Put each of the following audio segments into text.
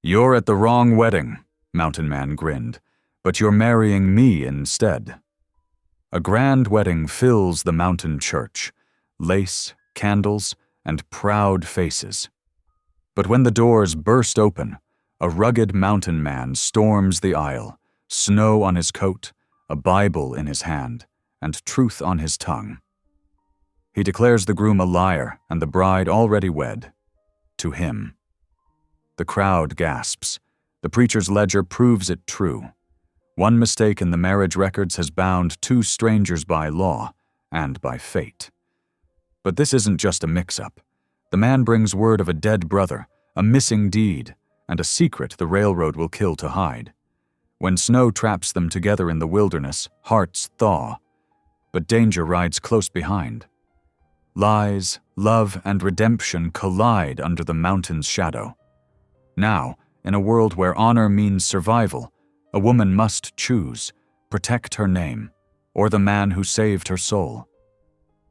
"You're at the wrong wedding," Mountain Man grinned, "but you're marrying me instead." A grand wedding fills the mountain church, lace, candles, and proud faces. But when the doors burst open, a rugged mountain man storms the aisle, snow on his coat, a Bible in his hand, and truth on his tongue. He declares the groom a liar and the bride already wed. To him. The crowd gasps. The preacher's ledger proves it true. One mistake in the marriage records has bound two strangers by law and by fate. But this isn't just a mix-up. The man brings word of a dead brother, a missing deed, and a secret the railroad will kill to hide. When snow traps them together in the wilderness, hearts thaw. But danger rides close behind. Lies, love, and redemption collide under the mountain's shadow. Now, in a world where honor means survival, a woman must choose, protect her name, or the man who saved her soul.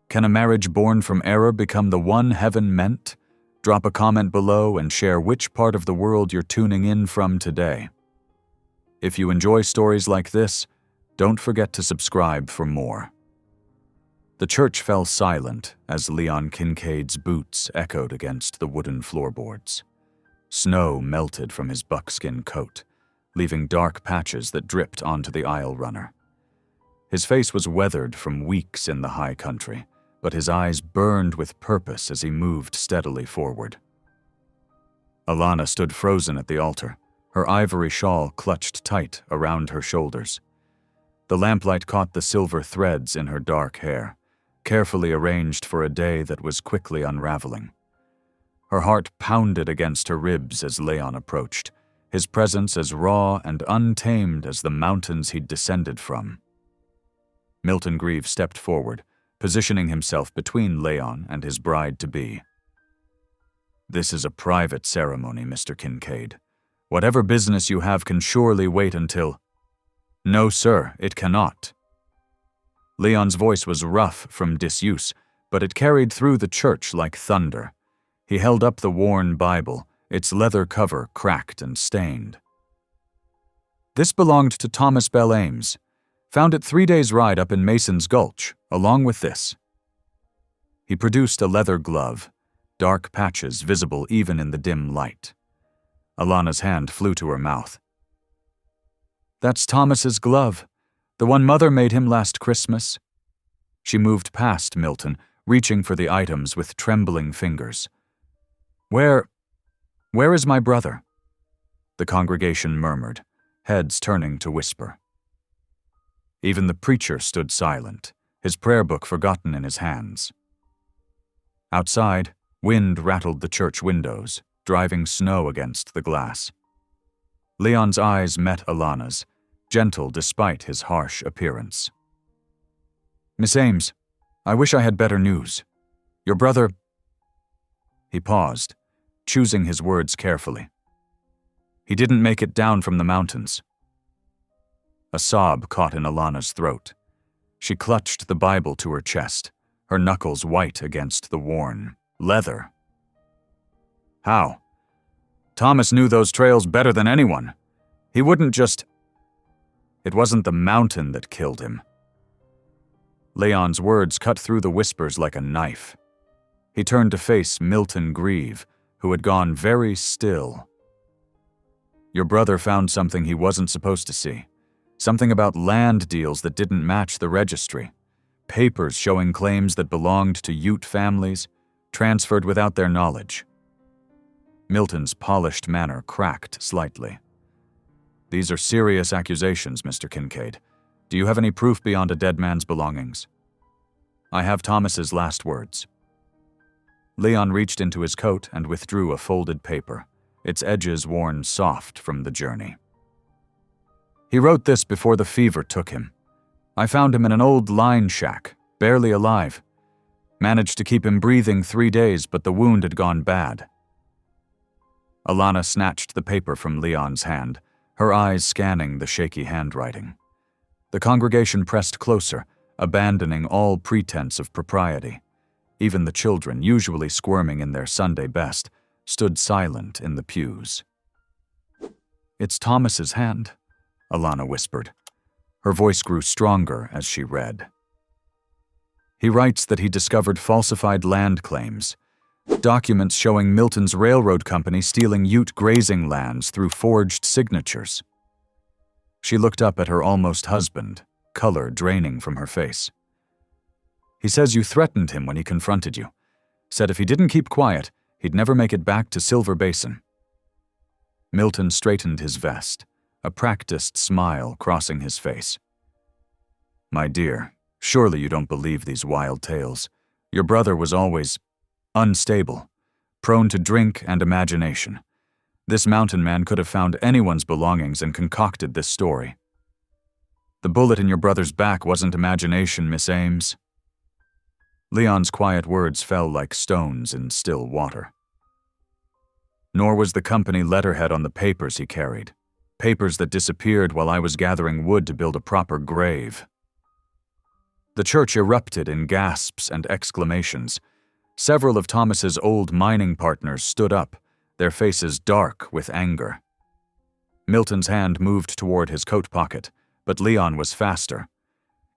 Can a marriage born from error become the one heaven meant? Drop a comment below and share which part of the world you're tuning in from today. If you enjoy stories like this, don't forget to subscribe for more. The church fell silent as Leon Kincaid's boots echoed against the wooden floorboards. Snow melted from his buckskin coat, leaving dark patches that dripped onto the aisle runner. His face was weathered from weeks in the high country, but his eyes burned with purpose as he moved steadily forward. Alana stood frozen at the altar, her ivory shawl clutched tight around her shoulders. The lamplight caught the silver threads in her dark hair, carefully arranged for a day that was quickly unraveling. Her heart pounded against her ribs as Leon approached, his presence as raw and untamed as the mountains he'd descended from. Milton Grieve stepped forward, positioning himself between Leon and his bride-to-be. "This is a private ceremony, Mr. Kincaid. Whatever business you have can surely wait until—" "No, sir, it cannot." Leon's voice was rough from disuse, but it carried through the church like thunder. He held up the worn Bible, its leather cover cracked and stained. "This belonged to Thomas Bell Ames. Found it 3 days' ride up in Mason's Gulch, along with this." He produced a leather glove, dark patches visible even in the dim light. Alana's hand flew to her mouth. "That's Thomas's glove, the one Mother made him last Christmas." She moved past Milton, reaching for the items with trembling fingers. Where is my brother?" The congregation murmured, heads turning to whisper. Even the preacher stood silent, his prayer book forgotten in his hands. Outside, wind rattled the church windows, driving snow against the glass. Leon's eyes met Alana's, gentle despite his harsh appearance. "Miss Ames, I wish I had better news. Your brother—" He paused, choosing his words carefully. "He didn't make it down from the mountains." A sob caught in Alana's throat. She clutched the Bible to her chest, her knuckles white against the worn leather. "How? Thomas knew those trails better than anyone. He wouldn't just—" "It wasn't the mountain that killed him." Leon's words cut through the whispers like a knife. He turned to face Milton Grieve, who had gone very still. "Your brother found something he wasn't supposed to see. Something about land deals that didn't match the registry. Papers showing claims that belonged to Ute families, transferred without their knowledge." Milton's polished manner cracked slightly. "These are serious accusations, Mr. Kincaid. Do you have any proof beyond a dead man's belongings?" "I have Thomas's last words." Leon reached into his coat and withdrew a folded paper, its edges worn soft from the journey. "He wrote this before the fever took him. I found him in an old line shack, barely alive. Managed to keep him breathing 3 days, but the wound had gone bad." Alana snatched the paper from Leon's hand, her eyes scanning the shaky handwriting. The congregation pressed closer, abandoning all pretense of propriety. Even the children, usually squirming in their Sunday best, stood silent in the pews. It's Thomas's hand, Alana whispered. Her voice grew stronger as she read. He writes that he discovered falsified land claims, documents showing Milton's railroad company stealing Ute grazing lands through forged signatures. She looked up at her almost husband, color draining from her face. He says you threatened him when he confronted you. Said if he didn't keep quiet, he'd never make it back to Silver Basin. Milton straightened his vest, a practiced smile crossing his face. My dear, surely you don't believe these wild tales. Your brother was always unstable, prone to drink and imagination. This mountain man could have found anyone's belongings and concocted this story. The bullet in your brother's back wasn't imagination, Miss Ames. Leon's quiet words fell like stones in still water. Nor was the company letterhead on the papers he carried, papers that disappeared while I was gathering wood to build a proper grave. The church erupted in gasps and exclamations. Several of Thomas's old mining partners stood up, their faces dark with anger. Milton's hand moved toward his coat pocket, but Leon was faster.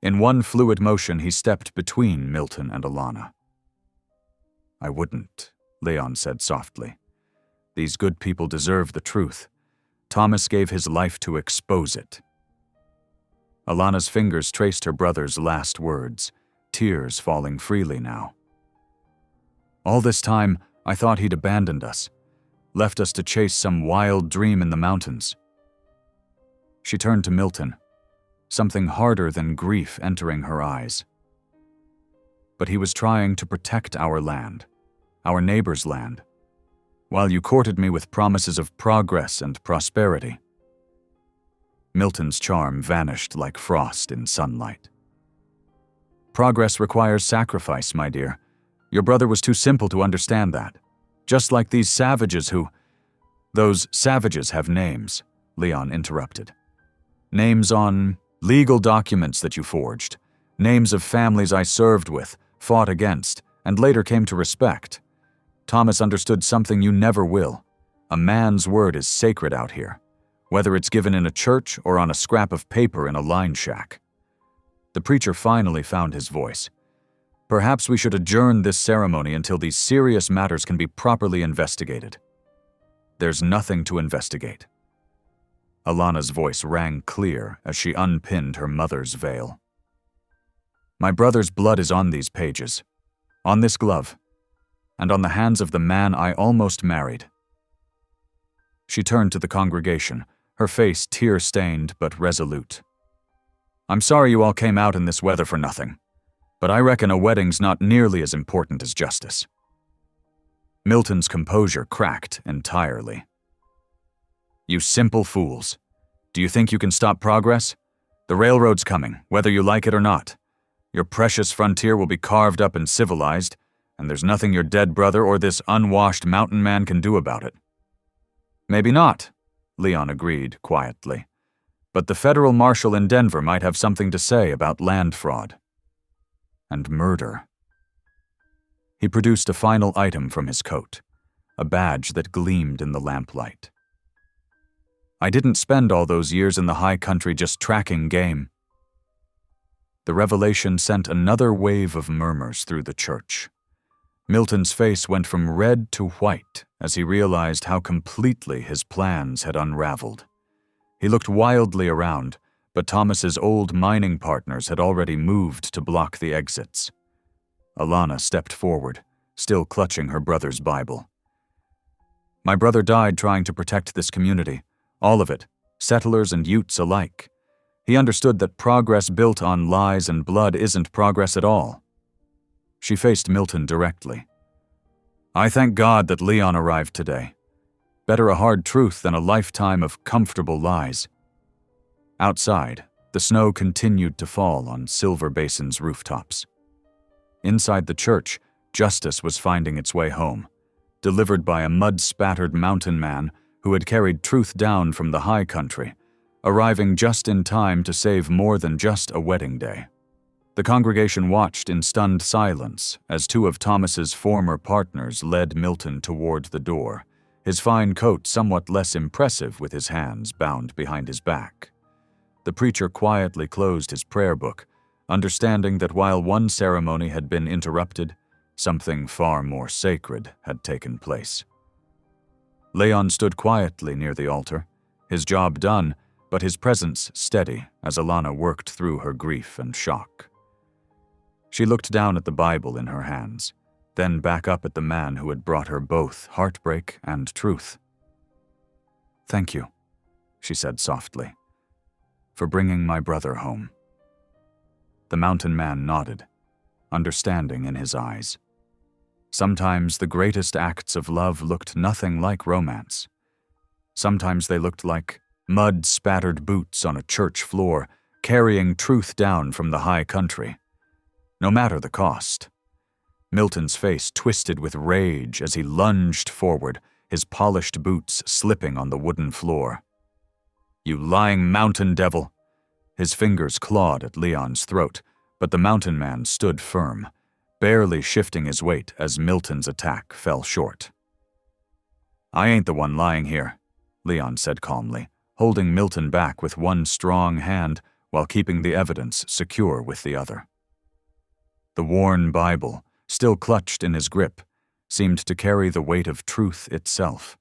In one fluid motion, he stepped between Milton and Alana. I wouldn't, Leon said softly. These good people deserve the truth. Thomas gave his life to expose it. Alana's fingers traced her brother's last words, tears falling freely now. All this time, I thought he'd abandoned us, left us to chase some wild dream in the mountains. She turned to Milton, something harder than grief entering her eyes. But he was trying to protect our land, our neighbor's land, while you courted me with promises of progress and prosperity. Milton's charm vanished like frost in sunlight. Progress requires sacrifice, my dear. Your brother was too simple to understand that. Just like these savages who— Those savages have names, Leon interrupted. Names on legal documents that you forged. Names of families I served with, fought against, and later came to respect. Thomas understood something you never will. A man's word is sacred out here, whether it's given in a church or on a scrap of paper in a line shack. The preacher finally found his voice. Perhaps we should adjourn this ceremony until these serious matters can be properly investigated. There's nothing to investigate. Alana's voice rang clear as she unpinned her mother's veil. My brother's blood is on these pages, on this glove, and on the hands of the man I almost married. She turned to the congregation, her face tear-stained but resolute. I'm sorry you all came out in this weather for nothing, but I reckon a wedding's not nearly as important as justice. Milton's composure cracked entirely. You simple fools. Do you think you can stop progress? The railroad's coming, whether you like it or not. Your precious frontier will be carved up and civilized, and there's nothing your dead brother or this unwashed mountain man can do about it. Maybe not, Leon agreed quietly. But the federal marshal in Denver might have something to say about land fraud. And murder. He produced a final item from his coat, a badge that gleamed in the lamplight. I didn't spend all those years in the high country just tracking game. The revelation sent another wave of murmurs through the church. Milton's face went from red to white as he realized how completely his plans had unraveled. He looked wildly around, but Thomas's old mining partners had already moved to block the exits. Alana stepped forward, still clutching her brother's Bible. My brother died trying to protect this community, all of it, settlers and Utes alike. He understood that progress built on lies and blood isn't progress at all. She faced Milton directly. I thank God that Leon arrived today. Better a hard truth than a lifetime of comfortable lies. Outside, the snow continued to fall on Silver Basin's rooftops. Inside the church, justice was finding its way home, delivered by a mud-spattered mountain man who had carried truth down from the high country, arriving just in time to save more than just a wedding day. The congregation watched in stunned silence as two of Thomas's former partners led Milton toward the door, his fine coat somewhat less impressive with his hands bound behind his back. The preacher quietly closed his prayer book, understanding that while one ceremony had been interrupted, something far more sacred had taken place. Leon stood quietly near the altar, his job done, but his presence steady as Alana worked through her grief and shock. She looked down at the Bible in her hands, then back up at the man who had brought her both heartbreak and truth. "Thank you," she said softly, "for bringing my brother home." The mountain man nodded, understanding in his eyes. Sometimes the greatest acts of love looked nothing like romance. Sometimes they looked like mud-spattered boots on a church floor, carrying truth down from the high country. No matter the cost. Milton's face twisted with rage as he lunged forward, his polished boots slipping on the wooden floor. "You lying mountain devil!" His fingers clawed at Leon's throat, but the mountain man stood firm, barely shifting his weight as Milton's attack fell short. "I ain't the one lying here," Leon said calmly, holding Milton back with one strong hand while keeping the evidence secure with the other. The worn Bible, still clutched in his grip, seemed to carry the weight of truth itself.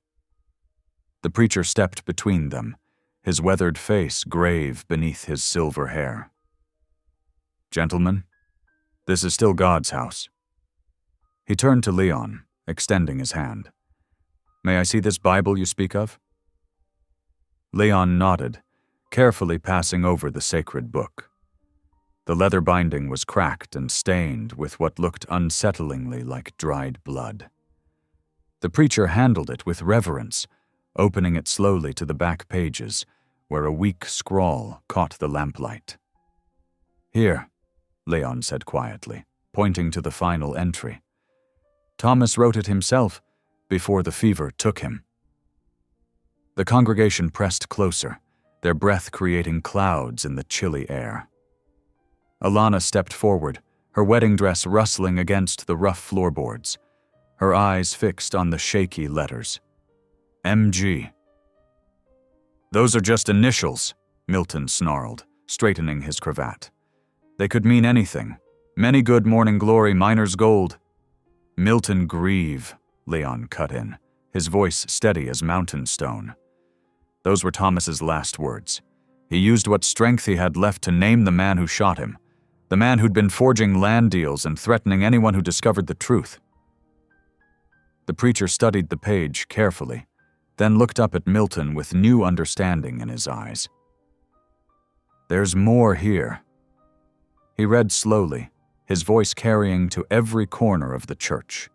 The preacher stepped between them, his weathered face grave beneath his silver hair. "Gentlemen, this is still God's house." He turned to Leon, extending his hand. "May I see this Bible you speak of?" Leon nodded, carefully passing over the sacred book. The leather binding was cracked and stained with what looked unsettlingly like dried blood. The preacher handled it with reverence, opening it slowly to the back pages, where a weak scrawl caught the lamplight. "Here," Leon said quietly, pointing to the final entry. "Thomas wrote it himself before the fever took him." The congregation pressed closer, their breath creating clouds in the chilly air. Alana stepped forward, her wedding dress rustling against the rough floorboards, her eyes fixed on the shaky letters. "MG." "Those are just initials," Milton snarled, straightening his cravat. "They could mean anything. Many good morning glory, miner's gold." "Milton Grieve," Leon cut in, his voice steady as mountain stone. Those were Thomas's last words. He used what strength he had left to name the man who shot him, the man who'd been forging land deals and threatening anyone who discovered the truth. The preacher studied the page carefully, then looked up at Milton with new understanding in his eyes. "There's more here." He read slowly, his voice carrying to every corner of the church.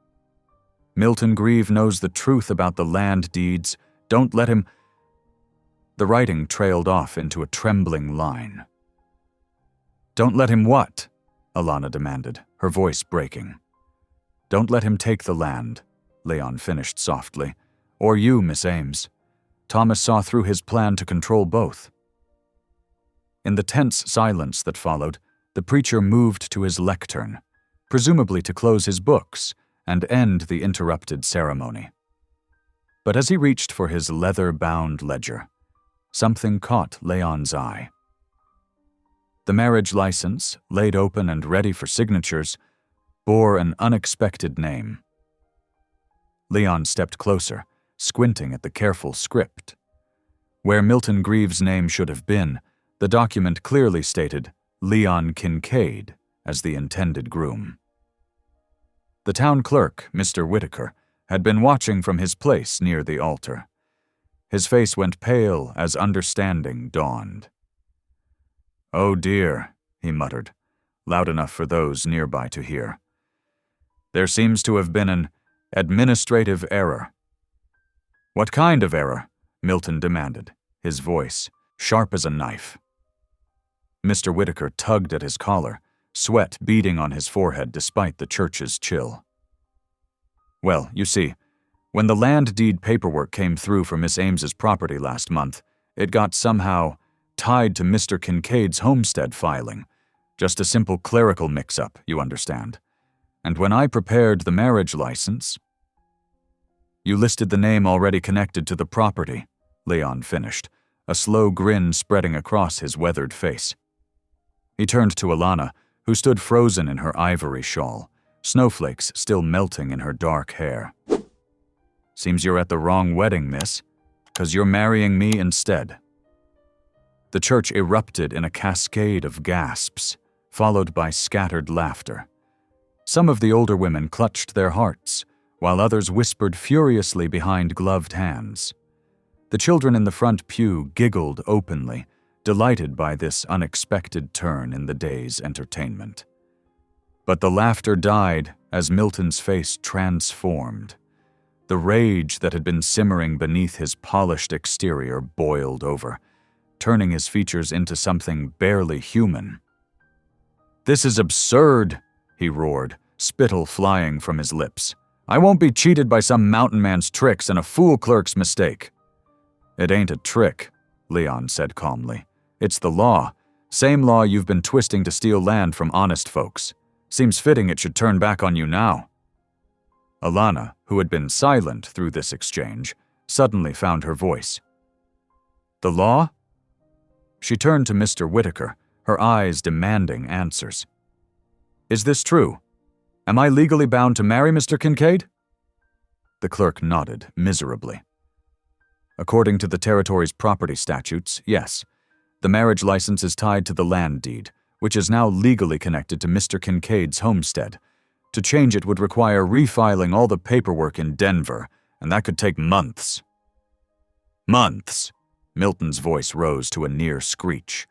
"Milton Grieve knows the truth about the land deeds. Don't let him—" The writing trailed off into a trembling line. "Don't let him what?" Alana demanded, her voice breaking. "Don't let him take the land," Leon finished softly. "Or you, Miss Ames. Thomas saw through his plan to control both." In the tense silence that followed, the preacher moved to his lectern, presumably to close his books and end the interrupted ceremony. But as he reached for his leather-bound ledger, something caught Leon's eye. The marriage license, laid open and ready for signatures, bore an unexpected name. Leon stepped closer, squinting at the careful script. Where Milton Grieve's name should have been, the document clearly stated Leon Kincaid as the intended groom. The town clerk, Mr. Whitaker, had been watching from his place near the altar. His face went pale as understanding dawned. "Oh dear," he muttered, loud enough for those nearby to hear. "There seems to have been an administrative error." "What kind of error?" Milton demanded, his voice sharp as a knife. Mr. Whitaker tugged at his collar, sweat beading on his forehead despite the church's chill. "Well, you see, when the land deed paperwork came through for Miss Ames's property last month, it got somehow tied to Mr. Kincaid's homestead filing. Just a simple clerical mix-up, you understand. And when I prepared the marriage license..." You listed the name already connected to the property, Leon finished, a slow grin spreading across his weathered face. He turned to Alana, who stood frozen in her ivory shawl, snowflakes still melting in her dark hair. Seems you're at the wrong wedding, miss, 'cause you're marrying me instead. The church erupted in a cascade of gasps, followed by scattered laughter. Some of the older women clutched their hearts, while others whispered furiously behind gloved hands. The children in the front pew giggled openly, delighted by this unexpected turn in the day's entertainment. But the laughter died as Milton's face transformed. The rage that had been simmering beneath his polished exterior boiled over, turning his features into something barely human. "This is absurd," he roared, spittle flying from his lips. "I won't be cheated by some mountain man's tricks and a fool clerk's mistake." "It ain't a trick," Leon said calmly. "It's the law. Same law you've been twisting to steal land from honest folks. Seems fitting it should turn back on you now." Alana, who had been silent through this exchange, suddenly found her voice. "The law?" She turned to Mr. Whitaker, her eyes demanding answers. "Is this true? Am I legally bound to marry Mr. Kincaid?" The clerk nodded miserably. "According to the territory's property statutes, yes. The marriage license is tied to the land deed, which is now legally connected to Mr. Kincaid's homestead. To change it would require refiling all the paperwork in Denver, and that could take months." "Months?" Milton's voice rose to a near screech.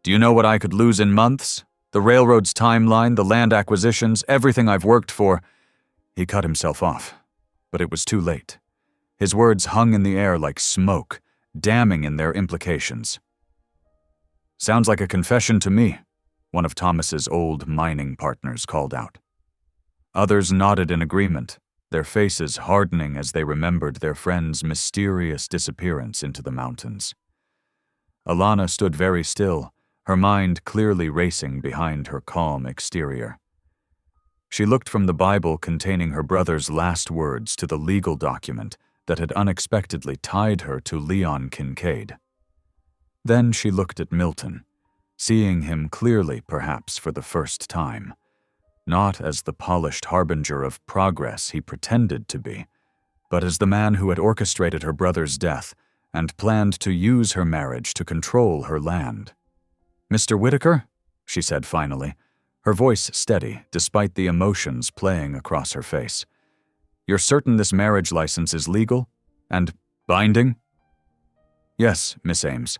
"Do you know what I could lose in months? The railroad's timeline, the land acquisitions, everything I've worked for." He cut himself off, but it was too late. His words hung in the air like smoke, damning in their implications. "Sounds like a confession to me," one of Thomas's old mining partners called out. Others nodded in agreement, their faces hardening as they remembered their friend's mysterious disappearance into the mountains. Alana stood very still, her mind clearly racing behind her calm exterior. She looked from the Bible containing her brother's last words to the legal document that had unexpectedly tied her to Leon Kincaid. Then she looked at Milton, seeing him clearly perhaps for the first time, not as the polished harbinger of progress he pretended to be, but as the man who had orchestrated her brother's death and planned to use her marriage to control her land. "Mr. Whitaker," she said finally, her voice steady despite the emotions playing across her face. "You're certain this marriage license is legal and binding?" "Yes, Miss Ames.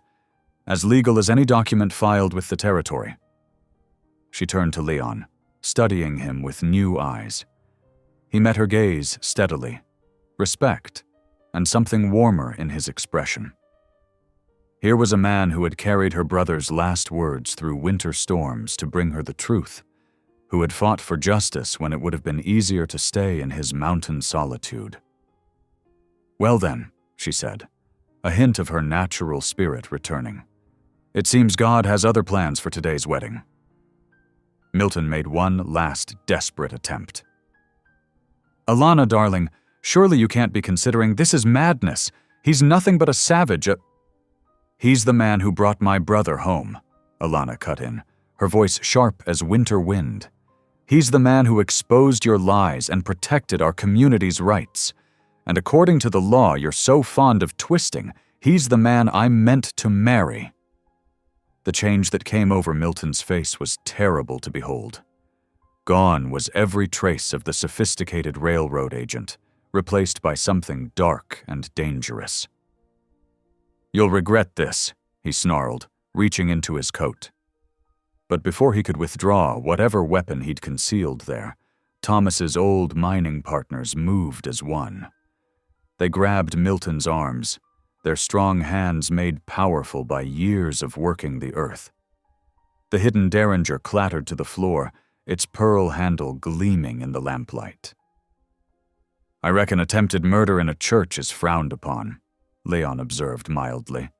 As legal as any document filed with the territory." She turned to Leon, studying him with new eyes. He met her gaze steadily, respect, and something warmer in his expression. Here was a man who had carried her brother's last words through winter storms to bring her the truth, who had fought for justice when it would have been easier to stay in his mountain solitude. "Well then," she said, a hint of her natural spirit returning. "It seems God has other plans for today's wedding." Milton made one last desperate attempt. "Alana, darling, surely you can't be considering this is madness. He's nothing but a savage, "He's the man who brought my brother home," Alana cut in, her voice sharp as winter wind. "He's the man who exposed your lies and protected our community's rights. And according to the law you're so fond of twisting, he's the man I'm meant to marry." The change that came over Milton's face was terrible to behold. Gone was every trace of the sophisticated railroad agent, replaced by something dark and dangerous. "You'll regret this," he snarled, reaching into his coat. But before he could withdraw whatever weapon he'd concealed there, Thomas's old mining partners moved as one. They grabbed Milton's arms, their strong hands made powerful by years of working the earth. The hidden derringer clattered to the floor, its pearl handle gleaming in the lamplight. "I reckon attempted murder in a church is frowned upon," Leon observed mildly.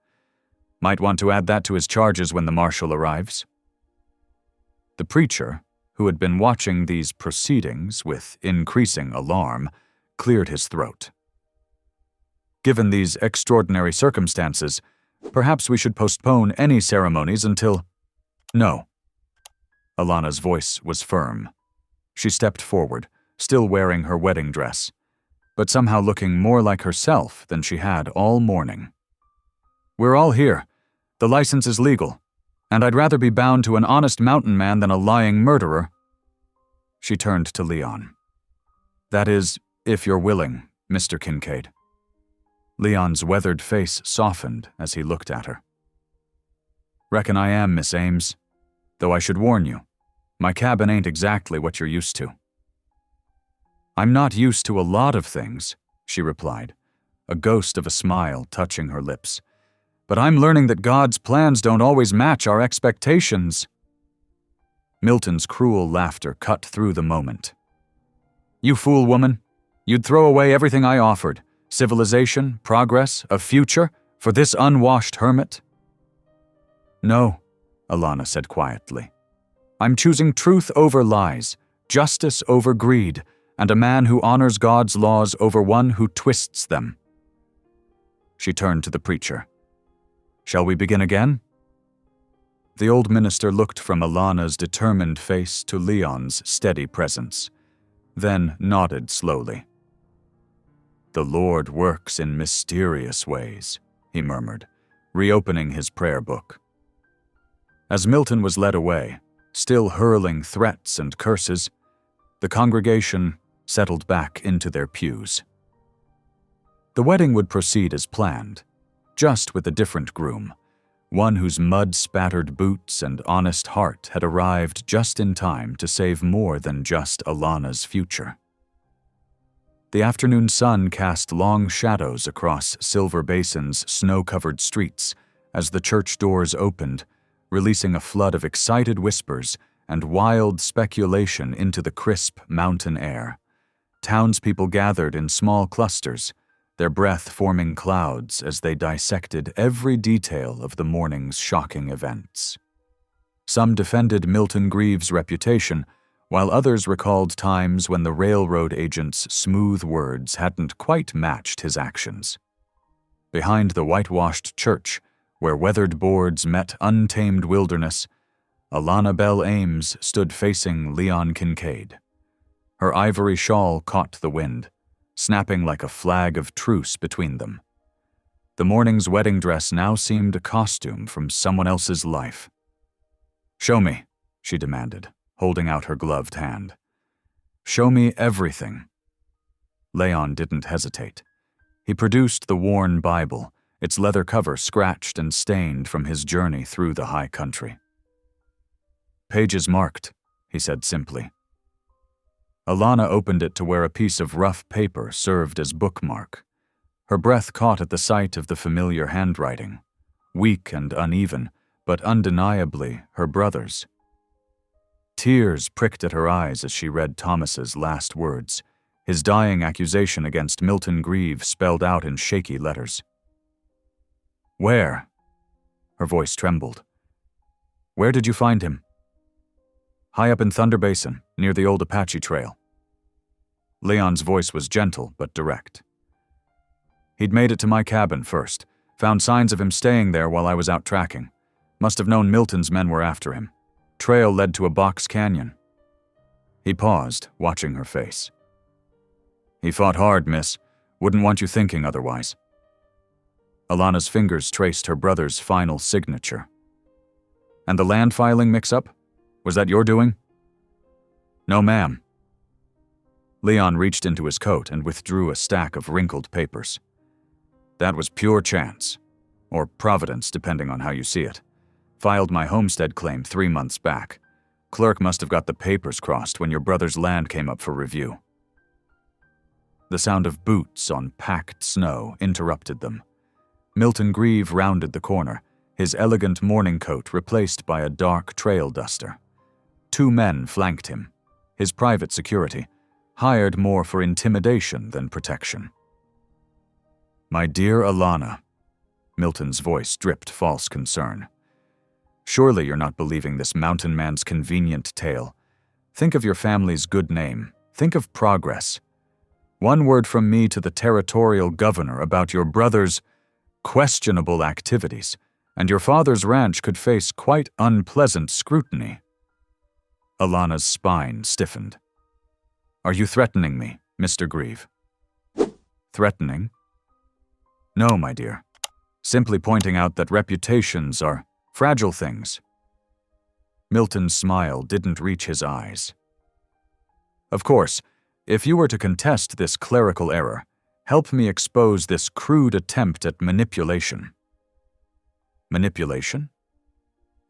"Might want to add that to his charges when the marshal arrives." The preacher, who had been watching these proceedings with increasing alarm, cleared his throat. Given these extraordinary circumstances, perhaps we should postpone any ceremonies until— No. Alana's voice was firm. She stepped forward, still wearing her wedding dress, but somehow looking more like herself than she had all morning. We're all here. The license is legal, and I'd rather be bound to an honest mountain man than a lying murderer. She turned to Leon. That is, if you're willing, Mr. Kincaid. Leon's weathered face softened as he looked at her. Reckon I am, Miss Ames. Though I should warn you, my cabin ain't exactly what you're used to. I'm not used to a lot of things, she replied, a ghost of a smile touching her lips. But I'm learning that God's plans don't always match our expectations. Milton's cruel laughter cut through the moment. You fool woman, you'd throw away everything I offered, civilization, progress, a future, for this unwashed hermit? No, Alana said quietly. I'm choosing truth over lies, justice over greed, and a man who honors God's laws over one who twists them. She turned to the preacher. Shall we begin again? The old minister looked from Alana's determined face to Leon's steady presence, then nodded slowly. The Lord works in mysterious ways, he murmured, reopening his prayer book. As Milton was led away, still hurling threats and curses, the congregation settled back into their pews. The wedding would proceed as planned, just with a different groom, one whose mud-spattered boots and honest heart had arrived just in time to save more than just Alana's future. The afternoon sun cast long shadows across Silver Basin's snow-covered streets as the church doors opened, releasing a flood of excited whispers and wild speculation into the crisp mountain air. Townspeople gathered in small clusters, their breath forming clouds as they dissected every detail of the morning's shocking events. Some defended Milton Greaves' reputation, while others recalled times when the railroad agent's smooth words hadn't quite matched his actions. Behind the whitewashed church, where weathered boards met untamed wilderness, Alana Bell Ames stood facing Leon Kincaid. Her ivory shawl caught the wind, snapping like a flag of truce between them. The morning's wedding dress now seemed a costume from someone else's life. Show me, she demanded, holding out her gloved hand. Show me everything. Leon didn't hesitate. He produced the worn Bible, its leather cover scratched and stained from his journey through the high country. Pages marked, he said simply. Alana opened it to where a piece of rough paper served as bookmark. Her breath caught at the sight of the familiar handwriting, weak and uneven, but undeniably her brother's. Tears pricked at her eyes as she read Thomas's last words, his dying accusation against Milton Greaves spelled out in shaky letters. Where? Her voice trembled. Where did you find him? High up in Thunder Basin, near the old Apache Trail. Leon's voice was gentle but direct. He'd made it to my cabin first, found signs of him staying there while I was out tracking. Must have known Milton's men were after him. Trail led to a box canyon. He paused, watching her face. He fought hard, miss. Wouldn't want you thinking otherwise. Alana's fingers traced her brother's final signature. And the land filing mix-up? Was that your doing? No, ma'am. Leon reached into his coat and withdrew a stack of wrinkled papers. That was pure chance. Or providence, depending on how you see it. Filed my homestead claim 3 months back. Clerk must have got the papers crossed when your brother's land came up for review. The sound of boots on packed snow interrupted them. Milton Greaves rounded the corner, his elegant morning coat replaced by a dark trail duster. 2 men flanked him, his private security, hired more for intimidation than protection. My dear Alana, Milton's voice dripped false concern. Surely you're not believing this mountain man's convenient tale. Think of your family's good name. Think of progress. One word from me to the territorial governor about your brother's questionable activities, and your father's ranch could face quite unpleasant scrutiny. Alana's spine stiffened. Are you threatening me, Mr. Grieve? Threatening? No, my dear. Simply pointing out that reputations are fragile things. Milton's smile didn't reach his eyes. Of course, if you were to contest this clerical error, help me expose this crude attempt at manipulation. Manipulation?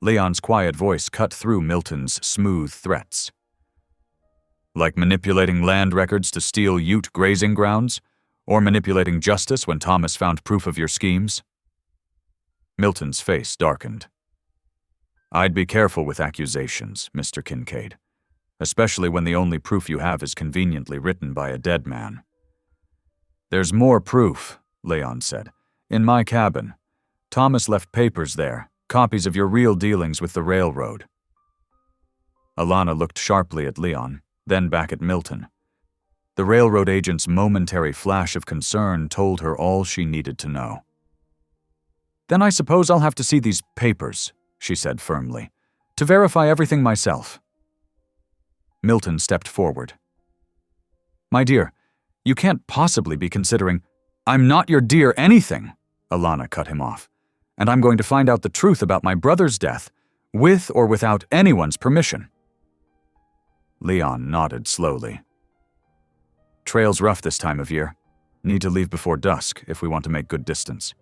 Leon's quiet voice cut through Milton's smooth threats. Like manipulating land records to steal Ute grazing grounds, or manipulating justice when Thomas found proof of your schemes? Milton's face darkened. I'd be careful with accusations, Mr. Kincaid, especially when the only proof you have is conveniently written by a dead man. There's more proof, Leon said. In my cabin. Thomas left papers there, copies of your real dealings with the railroad. Alana looked sharply at Leon, then back at Milton. The railroad agent's momentary flash of concern told her all she needed to know. Then I suppose I'll have to see these papers, she said firmly, to verify everything myself. Milton stepped forward. My dear, you can't possibly be considering— I'm not your dear anything, Alana cut him off, and I'm going to find out the truth about my brother's death, with or without anyone's permission. Leon nodded slowly. Trail's rough this time of year. Need to leave before dusk if we want to make good distance.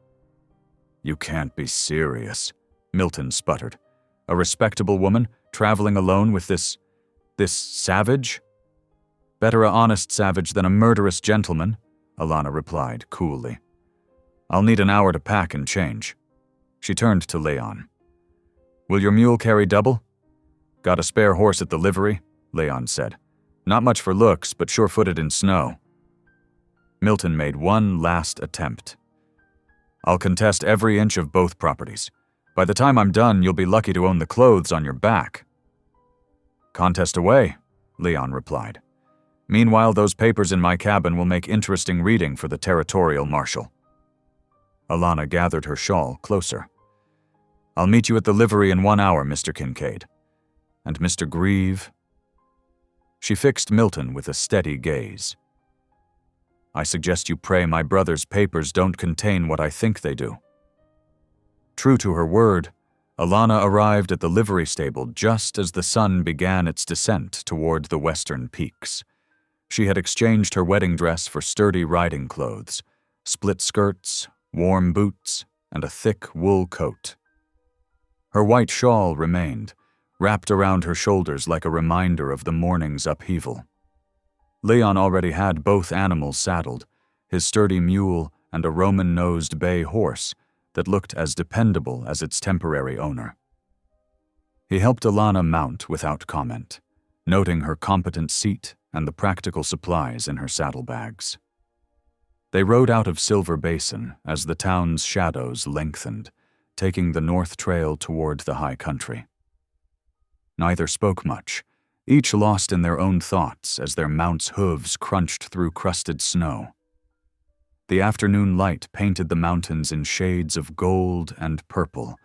You can't be serious, Milton sputtered. A respectable woman traveling alone with this savage? Better a honest savage than a murderous gentleman, Alana replied coolly. I'll need an hour to pack and change. She turned to Leon. Will your mule carry double? Got a spare horse at the livery, Leon said. Not much for looks, but sure-footed in snow. Milton made one last attempt. I'll contest every inch of both properties. By the time I'm done, you'll be lucky to own the clothes on your back. Contest away, Leon replied. Meanwhile, those papers in my cabin will make interesting reading for the territorial marshal. Alana gathered her shawl closer. I'll meet you at the livery in 1 hour, Mr. Kincaid. And Mr. Grieve? She fixed Milton with a steady gaze. I suggest you pray my brother's papers don't contain what I think they do. True to her word, Alana arrived at the livery stable just as the sun began its descent toward the western peaks. She had exchanged her wedding dress for sturdy riding clothes, split skirts, warm boots, and a thick wool coat. Her white shawl remained, wrapped around her shoulders like a reminder of the morning's upheaval. Leon already had both animals saddled, his sturdy mule and a Roman-nosed bay horse that looked as dependable as its temporary owner. He helped Alana mount without comment, noting her competent seat and the practical supplies in her saddlebags. They rode out of Silver Basin as the town's shadows lengthened, taking the north trail toward the high country. Neither spoke much, each lost in their own thoughts as their mounts' hooves crunched through crusted snow. The afternoon light painted the mountains in shades of gold and purple,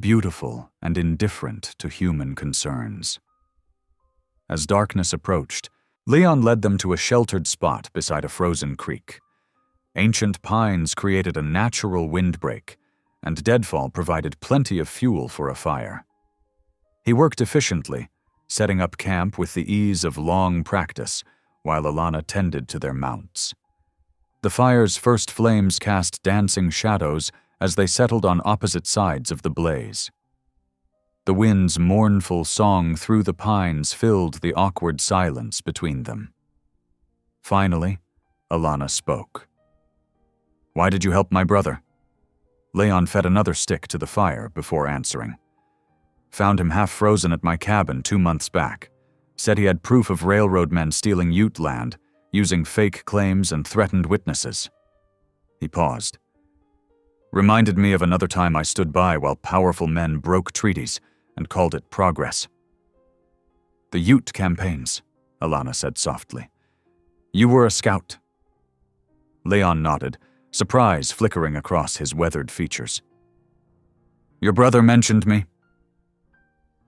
beautiful and indifferent to human concerns. As darkness approached, Leon led them to a sheltered spot beside a frozen creek. Ancient pines created a natural windbreak, and deadfall provided plenty of fuel for a fire. He worked efficiently, setting up camp with the ease of long practice, while Alana tended to their mounts. The fire's first flames cast dancing shadows as they settled on opposite sides of the blaze. The wind's mournful song through the pines filled the awkward silence between them. Finally, Alana spoke. Why did you help my brother? Leon fed another stick to the fire before answering. Found him half frozen at my cabin 2 months back. Said he had proof of railroad men stealing Ute land, using fake claims and threatened witnesses. He paused. Reminded me of another time I stood by while powerful men broke treaties and called it progress. The Ute campaigns, Alana said softly. You were a scout. Leon nodded, surprise flickering across his weathered features. Your brother mentioned me.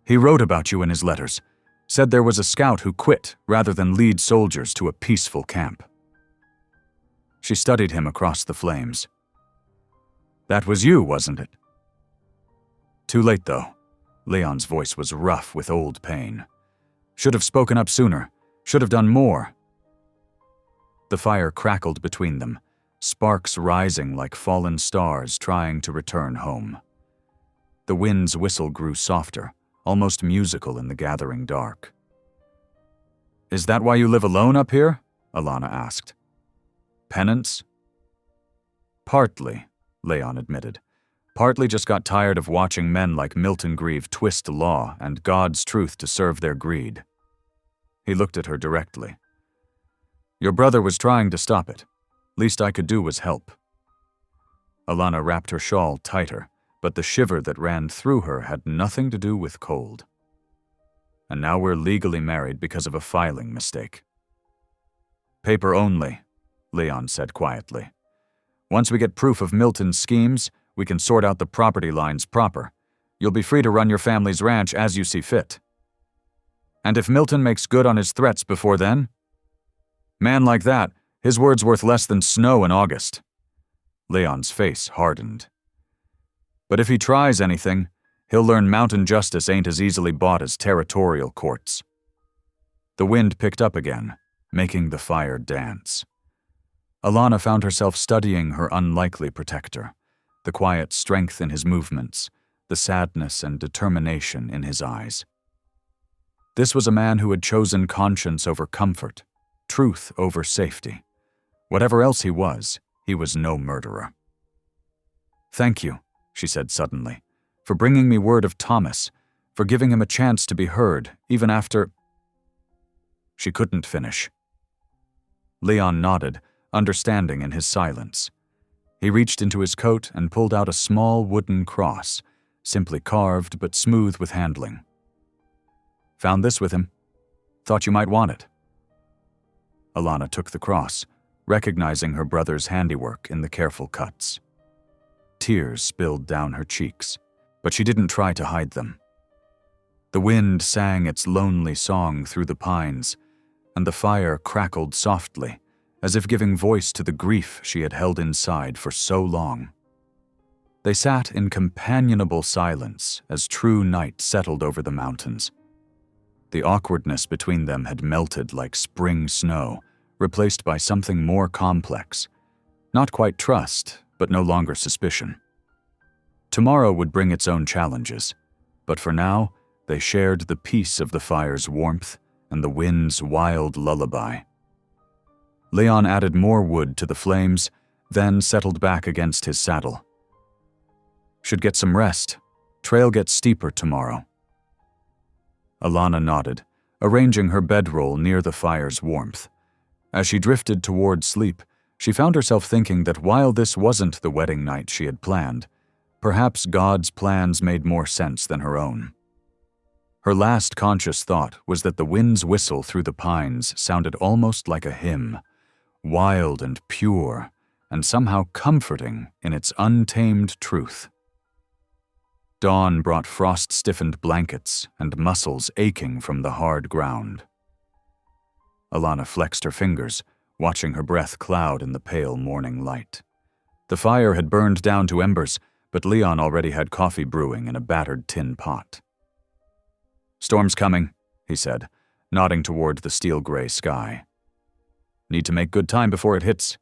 He wrote about you in his letters, said there was a scout who quit rather than lead soldiers to a peaceful camp. She studied him across the flames. That was you, wasn't it? Too late, though. Leon's voice was rough with old pain. Should have spoken up sooner. Should have done more. The fire crackled between them, sparks rising like fallen stars trying to return home. The wind's whistle grew softer, almost musical in the gathering dark. Is that why you live alone up here? Alana asked. Penance? Partly, Leon admitted. Partly just got tired of watching men like Milton Grieve twist law and God's truth to serve their greed. He looked at her directly. Your brother was trying to stop it. Least I could do was help. Alana wrapped her shawl tighter, but the shiver that ran through her had nothing to do with cold. And now we're legally married because of a filing mistake. Paper only, Leon said quietly. Once we get proof of Milton's schemes, we can sort out the property lines proper. You'll be free to run your family's ranch as you see fit. And if Milton makes good on his threats before then? Man like that, his word's worth less than snow in August. Leon's face hardened. But if he tries anything, he'll learn mountain justice ain't as easily bought as territorial courts. The wind picked up again, making the fire dance. Alana found herself studying her unlikely protector, the quiet strength in his movements, the sadness and determination in his eyes. This was a man who had chosen conscience over comfort, truth over safety. Whatever else he was no murderer. Thank you, she said suddenly, for bringing me word of Thomas, for giving him a chance to be heard, even after... She couldn't finish. Leon nodded, understanding in his silence. He reached into his coat and pulled out a small wooden cross, simply carved but smooth with handling. Found this with him. Thought you might want it. Alana took the cross, recognizing her brother's handiwork in the careful cuts. Tears spilled down her cheeks, but she didn't try to hide them. The wind sang its lonely song through the pines, and the fire crackled softly, as if giving voice to the grief she had held inside for so long. They sat in companionable silence as true night settled over the mountains. The awkwardness between them had melted like spring snow, replaced by something more complex. Not quite trust, but no longer suspicion. Tomorrow would bring its own challenges, but for now, they shared the peace of the fire's warmth and the wind's wild lullaby. Leon added more wood to the flames, then settled back against his saddle. Should get some rest. Trail gets steeper tomorrow. Alana nodded, arranging her bedroll near the fire's warmth. As she drifted toward sleep, she found herself thinking that while this wasn't the wedding night she had planned, perhaps God's plans made more sense than her own. Her last conscious thought was that the wind's whistle through the pines sounded almost like a hymn, wild and pure, and somehow comforting in its untamed truth. Dawn brought frost-stiffened blankets and muscles aching from the hard ground. Alana flexed her fingers, watching her breath cloud in the pale morning light. The fire had burned down to embers, but Leon already had coffee brewing in a battered tin pot. Storm's coming, he said, nodding toward the steel-gray sky. Need to make good time before it hits.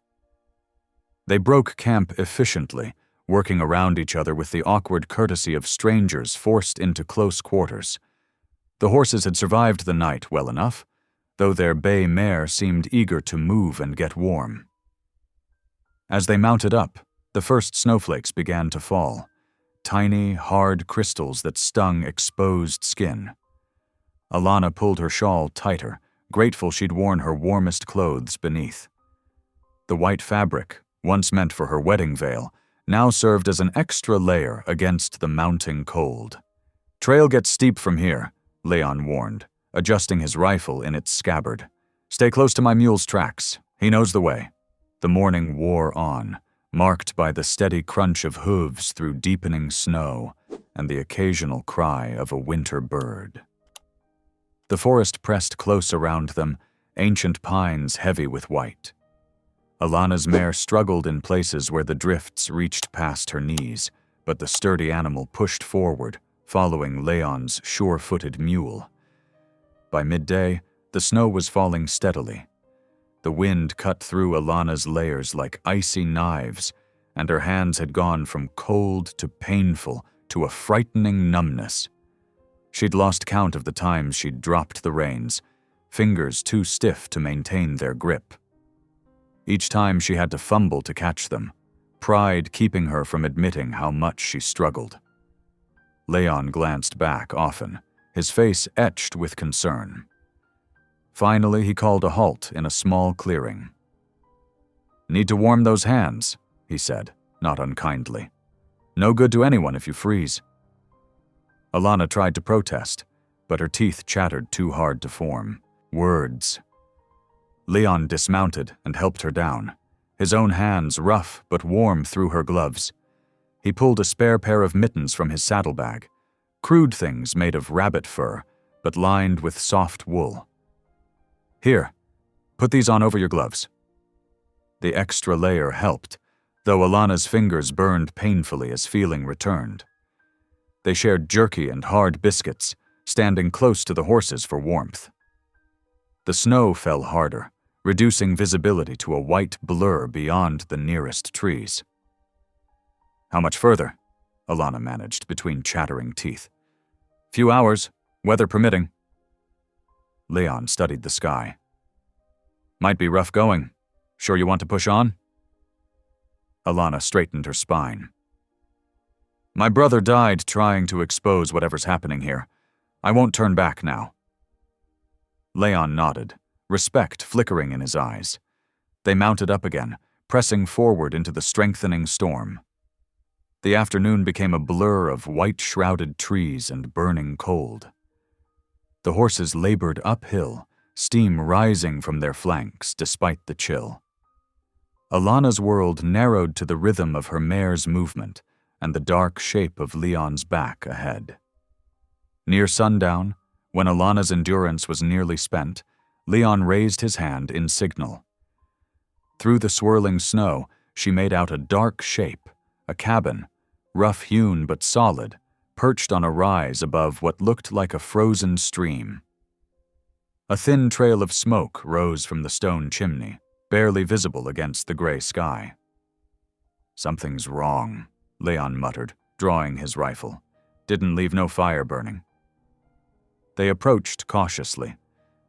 They broke camp efficiently, working around each other with the awkward courtesy of strangers forced into close quarters. The horses had survived the night well enough, though their bay mare seemed eager to move and get warm. As they mounted up, the first snowflakes began to fall, tiny, hard crystals that stung exposed skin. Alana pulled her shawl tighter, grateful she'd worn her warmest clothes beneath. The white fabric, once meant for her wedding veil, now served as an extra layer against the mounting cold. Trail gets steep from here, Leon warned, adjusting his rifle in its scabbard. Stay close to my mule's tracks. He knows the way. The morning wore on, marked by the steady crunch of hooves through deepening snow and the occasional cry of a winter bird. The forest pressed close around them, ancient pines heavy with white. Alana's mare struggled in places where the drifts reached past her knees, but the sturdy animal pushed forward, following Leon's sure-footed mule. By midday, the snow was falling steadily. The wind cut through Alana's layers like icy knives, and her hands had gone from cold to painful to a frightening numbness. She'd lost count of the times she'd dropped the reins, fingers too stiff to maintain their grip. Each time she had to fumble to catch them, pride keeping her from admitting how much she struggled. Leon glanced back often, his face etched with concern. Finally, he called a halt in a small clearing. "Need to warm those hands," he said, not unkindly. "No good to anyone if you freeze." Alana tried to protest, but her teeth chattered too hard to form. Words. Leon dismounted and helped her down, his own hands rough but warm through her gloves. He pulled a spare pair of mittens from his saddlebag, crude things made of rabbit fur, but lined with soft wool. "Here, put these on over your gloves." The extra layer helped, though Alana's fingers burned painfully as feeling returned. They shared jerky and hard biscuits, standing close to the horses for warmth. The snow fell harder, reducing visibility to a white blur beyond the nearest trees. "How much further?" Alana managed between chattering teeth. "Few hours, weather permitting." Leon studied the sky. "Might be rough going. Sure you want to push on?" Alana straightened her spine. "My brother died trying to expose whatever's happening here. I won't turn back now." Leon nodded, respect flickering in his eyes. They mounted up again, pressing forward into the strengthening storm. The afternoon became a blur of white-shrouded trees and burning cold. The horses labored uphill, steam rising from their flanks despite the chill. Alana's world narrowed to the rhythm of her mare's movement and the dark shape of Leon's back ahead. Near sundown, when Alana's endurance was nearly spent, Leon raised his hand in signal. Through the swirling snow, she made out a dark shape, a cabin, rough-hewn but solid, perched on a rise above what looked like a frozen stream. A thin trail of smoke rose from the stone chimney, barely visible against the gray sky. "Something's wrong," Leon muttered, drawing his rifle. "Didn't leave no fire burning." They approached cautiously.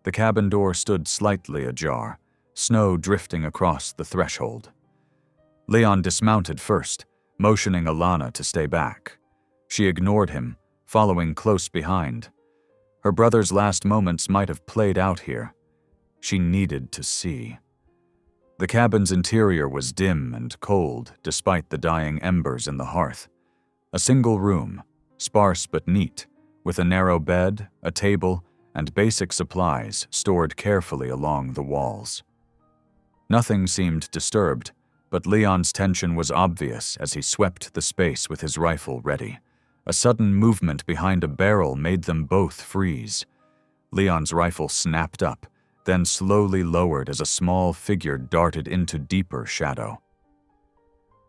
The cabin door stood slightly ajar, snow drifting across the threshold. Leon dismounted first, motioning Alana to stay back. She ignored him, following close behind. Her brother's last moments might have played out here. She needed to see. The cabin's interior was dim and cold despite the dying embers in the hearth. A single room, sparse but neat, with a narrow bed, a table, and basic supplies stored carefully along the walls. Nothing seemed disturbed, but Leon's tension was obvious as he swept the space with his rifle ready. A sudden movement behind a barrel made them both freeze. Leon's rifle snapped up, then slowly lowered as a small figure darted into deeper shadow.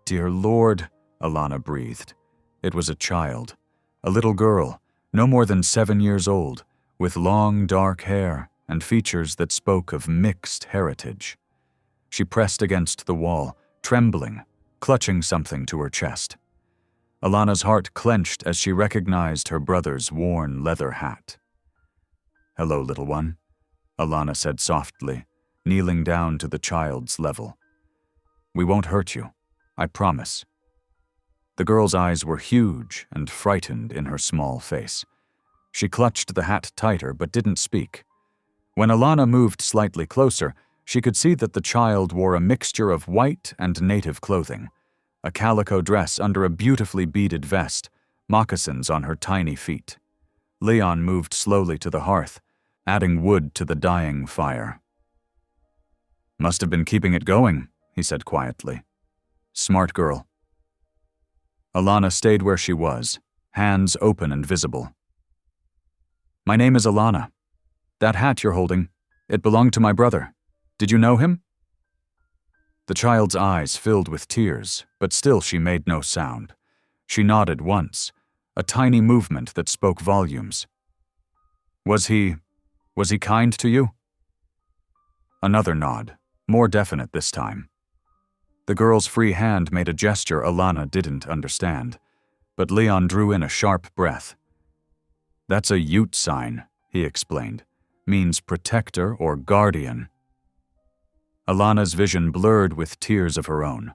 "Dear Lord," Alana breathed. It was a child, a little girl, no more than 7 years old, with long dark hair and features that spoke of mixed heritage. She pressed against the wall, trembling, clutching something to her chest. Alana's heart clenched as she recognized her brother's worn leather hat. "Hello, little one," Alana said softly, kneeling down to the child's level. "We won't hurt you, I promise." The girl's eyes were huge and frightened in her small face. She clutched the hat tighter but didn't speak. When Alana moved slightly closer, she could see that the child wore a mixture of white and native clothing, a calico dress under a beautifully beaded vest, moccasins on her tiny feet. Leon moved slowly to the hearth, adding wood to the dying fire. "Must have been keeping it going," he said quietly. Smart girl. Alana stayed where she was, hands open and visible. My name is Alana. That hat you're holding, it belonged to my brother. Did you know him? The child's eyes filled with tears, but still she made no sound. She nodded once, a tiny movement that spoke volumes. Was he kind to you? Another nod, more definite this time. The girl's free hand made a gesture Alana didn't understand, but Leon drew in a sharp breath. That's a Ute sign, he explained, means protector or guardian. Alana's vision blurred with tears of her own.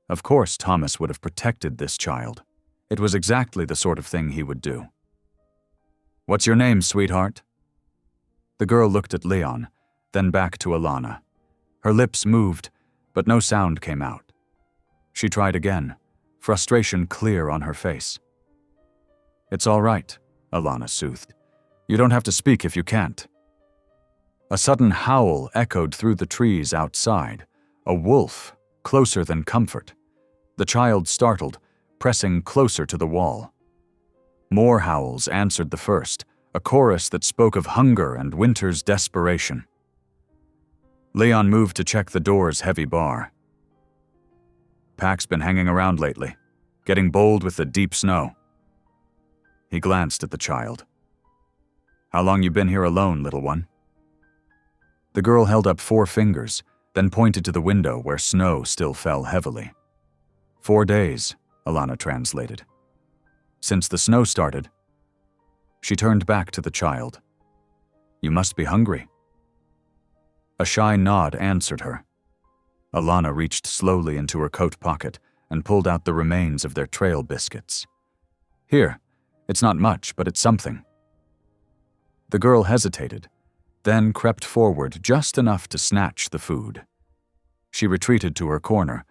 Of course Thomas would have protected this child. It was exactly the sort of thing he would do. What's your name, sweetheart? The girl looked at Leon, then back to Alana. Her lips moved, but no sound came out. She tried again, frustration clear on her face. It's all right, Alana soothed. You don't have to speak if you can't. A sudden howl echoed through the trees outside, a wolf, closer than comfort. The child startled, pressing closer to the wall. More howls answered the first, a chorus that spoke of hunger and winter's desperation. Leon moved to check the door's heavy bar. Pack's been hanging around lately, getting bold with the deep snow. He glanced at the child. How long you been here alone, little one? The girl held up 4 fingers, then pointed to the window where snow still fell heavily. 4 days, Alana translated. Since the snow started. She turned back to the child. You must be hungry. A shy nod answered her. Alana reached slowly into her coat pocket and pulled out the remains of their trail biscuits. Here, it's not much, but it's something. The girl hesitated, then crept forward just enough to snatch the food. She retreated to her corner,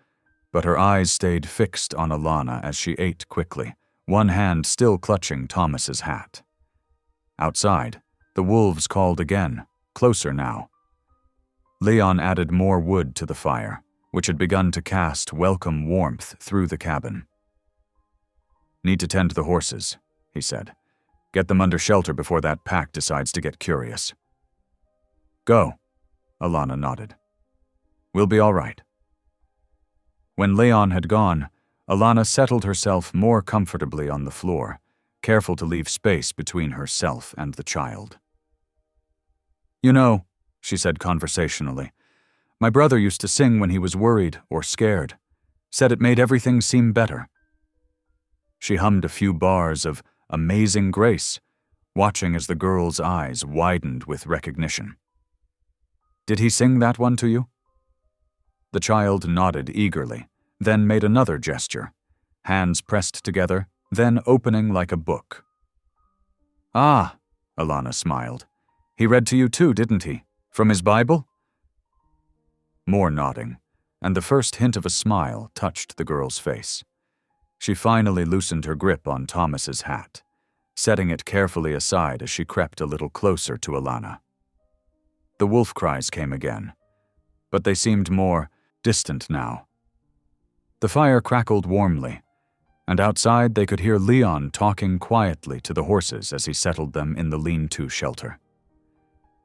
but her eyes stayed fixed on Alana as she ate quickly, one hand still clutching Thomas's hat. Outside, the wolves called again, closer now. Leon added more wood to the fire, which had begun to cast welcome warmth through the cabin. Need to tend to the horses, he said. Get them under shelter before that pack decides to get curious. Go, Alana nodded. We'll be all right. When Leon had gone, Alana settled herself more comfortably on the floor, careful to leave space between herself and the child. You know, she said conversationally, my brother used to sing when he was worried or scared, said it made everything seem better. She hummed a few bars of Amazing Grace, watching as the girl's eyes widened with recognition. Did he sing that one to you? The child nodded eagerly, then made another gesture, hands pressed together, then opening like a book. Ah, Alana smiled. He read to you too, didn't he? From his Bible? More nodding, and the first hint of a smile touched the girl's face. She finally loosened her grip on Thomas's hat, setting it carefully aside as she crept a little closer to Alana. The wolf cries came again, but they seemed more distant now. The fire crackled warmly, and outside they could hear Leon talking quietly to the horses as he settled them in the lean-to shelter.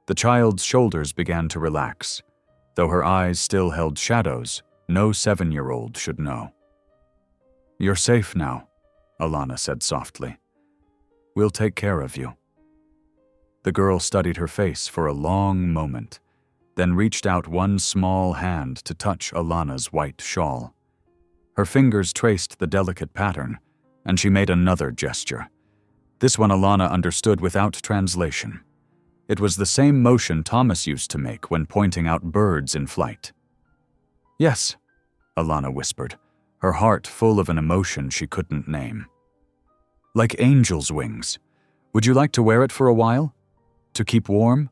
The child's shoulders began to relax, though her eyes still held shadows no 7-year-old should know. You're safe now, Alana said softly. We'll take care of you. The girl studied her face for a long moment, then reached out one small hand to touch Alana's white shawl. Her fingers traced the delicate pattern, and she made another gesture. This one Alana understood without translation. It was the same motion Thomas used to make when pointing out birds in flight. Yes, Alana whispered, her heart full of an emotion she couldn't name. Like angel's wings. Would you like to wear it for a while? To keep warm?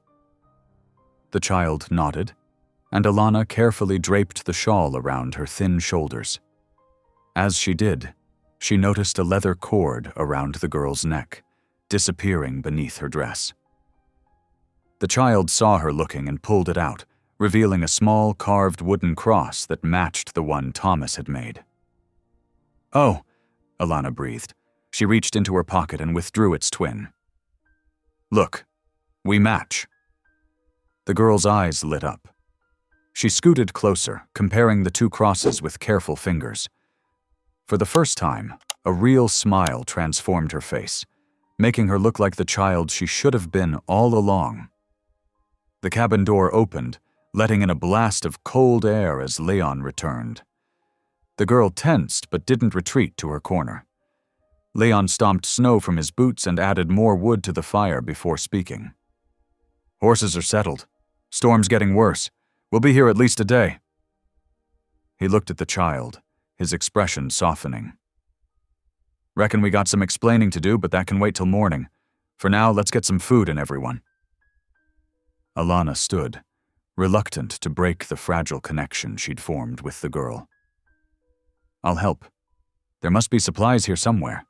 The child nodded, and Alana carefully draped the shawl around her thin shoulders. As she did, she noticed a leather cord around the girl's neck, disappearing beneath her dress. The child saw her looking and pulled it out, revealing a small carved wooden cross that matched the one Thomas had made. "Oh," Alana breathed. She reached into her pocket and withdrew its twin. "Look, we match." The girl's eyes lit up. She scooted closer, comparing the two crosses with careful fingers. For the first time, a real smile transformed her face, making her look like the child she should have been all along. The cabin door opened, letting in a blast of cold air as Leon returned. The girl tensed but didn't retreat to her corner. Leon stomped snow from his boots and added more wood to the fire before speaking. "Horses are settled. Storm's getting worse. We'll be here at least a day." He looked at the child, his expression softening. "Reckon we got some explaining to do, but that can wait till morning. For now, let's get some food in everyone." Alana stood, reluctant to break the fragile connection she'd formed with the girl. "I'll help. There must be supplies here somewhere."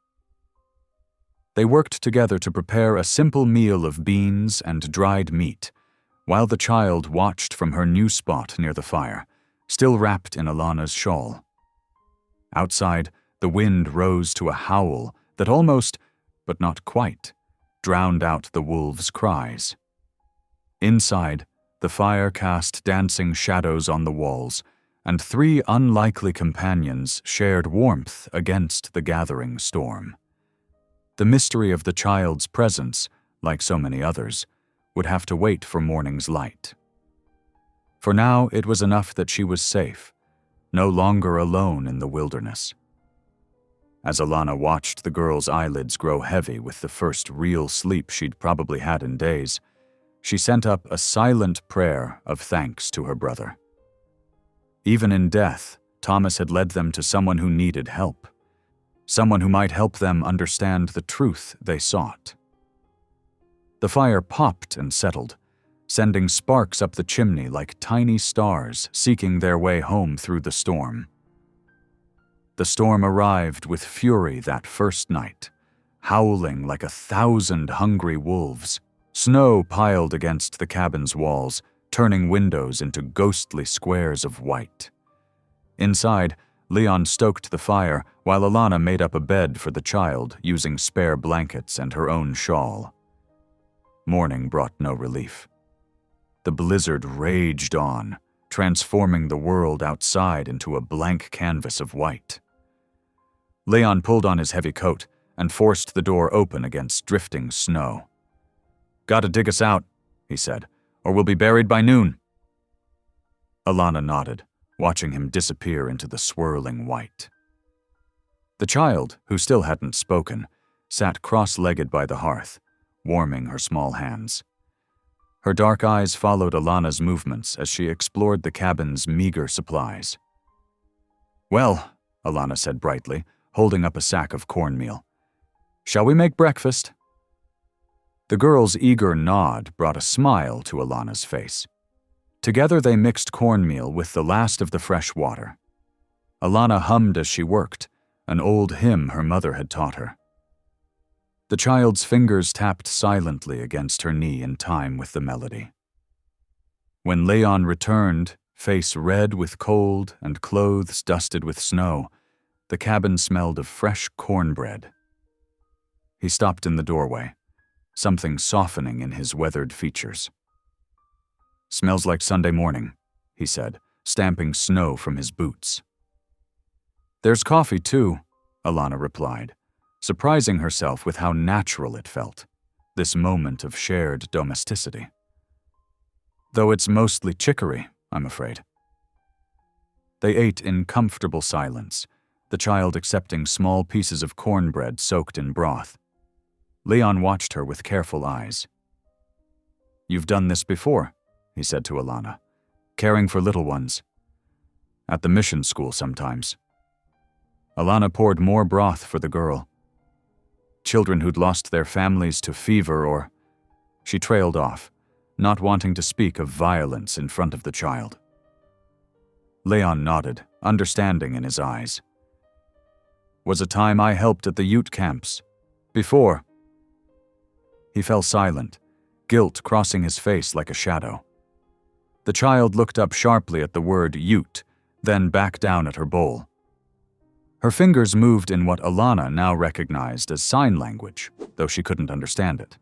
They worked together to prepare a simple meal of beans and dried meat, while the child watched from her new spot near the fire, still wrapped in Alana's shawl. Outside, the wind rose to a howl that almost, but not quite, drowned out the wolves' cries. Inside, the fire cast dancing shadows on the walls, and three unlikely companions shared warmth against the gathering storm. The mystery of the child's presence, like so many others, would have to wait for morning's light. For now, it was enough that she was safe, no longer alone in the wilderness. As Alana watched the girl's eyelids grow heavy with the first real sleep she'd probably had in days, she sent up a silent prayer of thanks to her brother. Even in death, Thomas had led them to someone who needed help, someone who might help them understand the truth they sought. The fire popped and settled, sending sparks up the chimney like tiny stars seeking their way home through the storm. The storm arrived with fury that first night, howling like 1,000 hungry wolves. Snow piled against the cabin's walls, turning windows into ghostly squares of white. Inside, Leon stoked the fire while Alana made up a bed for the child using spare blankets and her own shawl. Morning brought no relief. The blizzard raged on, transforming the world outside into a blank canvas of white. Leon pulled on his heavy coat and forced the door open against drifting snow. "Gotta dig us out," he said, "or we'll be buried by noon." Alana nodded, watching him disappear into the swirling white. The child, who still hadn't spoken, sat cross-legged by the hearth, warming her small hands. Her dark eyes followed Alana's movements as she explored the cabin's meager supplies. "Well," Alana said brightly, holding up a sack of cornmeal, "shall we make breakfast?" The girl's eager nod brought a smile to Alana's face. Together they mixed cornmeal with the last of the fresh water. Alana hummed as she worked, an old hymn her mother had taught her. The child's fingers tapped silently against her knee in time with the melody. When Leon returned, face red with cold and clothes dusted with snow, the cabin smelled of fresh cornbread. He stopped in the doorway, something softening in his weathered features. "Smells like Sunday morning," he said, stamping snow from his boots. "There's coffee, too," Alana replied, surprising herself with how natural it felt, this moment of shared domesticity. "Though it's mostly chicory, I'm afraid." They ate in comfortable silence, the child accepting small pieces of cornbread soaked in broth. Leon watched her with careful eyes. "You've done this before," he said to Alana, "caring for little ones." "At the mission school sometimes." Alana poured more broth for the girl. "Children who'd lost their families to fever or—" She trailed off, not wanting to speak of violence in front of the child. Leon nodded, understanding in his eyes. "Was a time I helped at the Ute camps. Before." He fell silent, guilt crossing his face like a shadow. The child looked up sharply at the word Ute, then back down at her bowl. Her fingers moved in what Alana now recognized as sign language, though she couldn't understand it.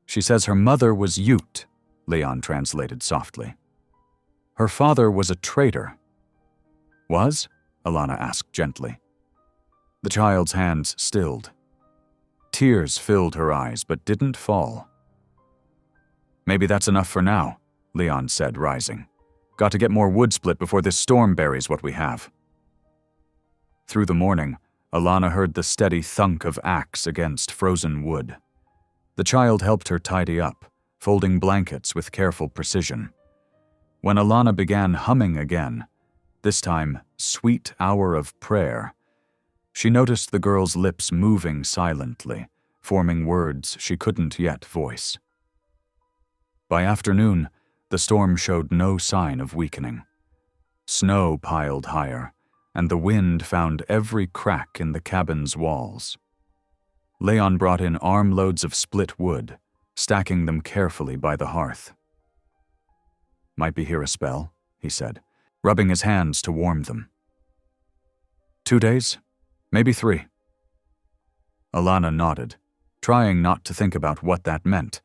She says her mother was Ute, Leon translated softly. Her father was a traitor. Was? Alana asked gently. The child's hands stilled. Tears filled her eyes, but didn't fall. Maybe that's enough for now, Leon said, rising. Got to get more wood split before this storm buries what we have. Through the morning, Alana heard the steady thunk of axe against frozen wood. The child helped her tidy up, folding blankets with careful precision. When Alana began humming again, this time sweet hour of prayer, she noticed the girl's lips moving silently, forming words she couldn't yet voice. By afternoon, the storm showed no sign of weakening. Snow piled higher, and the wind found every crack in the cabin's walls. Leon brought in armloads of split wood, stacking them carefully by the hearth. Might be here a spell, he said, rubbing his hands to warm them. 2 days? Maybe 3. Alana nodded, trying not to think about what that meant,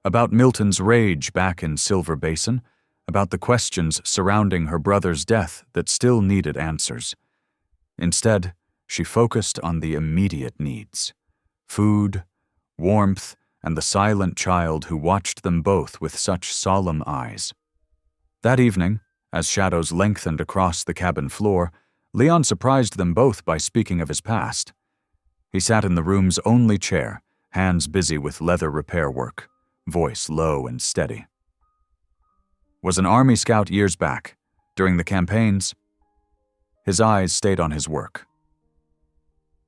about Milton's rage back in Silver Basin, about the questions surrounding her brother's death that still needed answers. Instead, she focused on the immediate needs: food, warmth, and the silent child who watched them both with such solemn eyes. That evening, as shadows lengthened across the cabin floor, Leon surprised them both by speaking of his past. He sat in the room's only chair, hands busy with leather repair work, voice low and steady. Was an Army scout years back, during the campaigns. His eyes stayed on his work.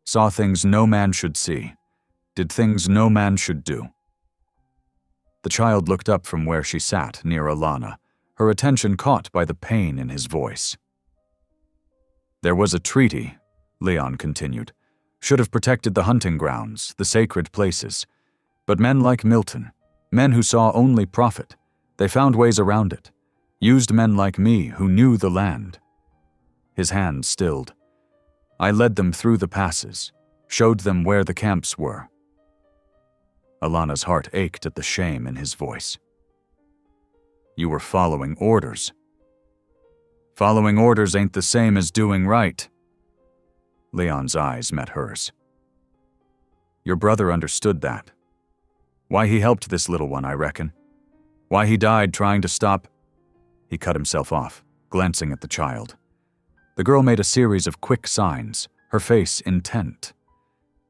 Saw things no man should see, did things no man should do. The child looked up from where she sat near Alana, her attention caught by the pain in his voice. There was a treaty, Leon continued, should have protected the hunting grounds, the sacred places. But men like Milton, men who saw only profit, they found ways around it, used men like me who knew the land. His hand stilled. I led them through the passes, showed them where the camps were. Alana's heart ached at the shame in his voice. You were following orders. Following orders ain't the same as doing right. Leon's eyes met hers. Your brother understood that. Why he helped this little one, I reckon. Why he died trying to stop. He cut himself off, glancing at the child. The girl made a series of quick signs, her face intent.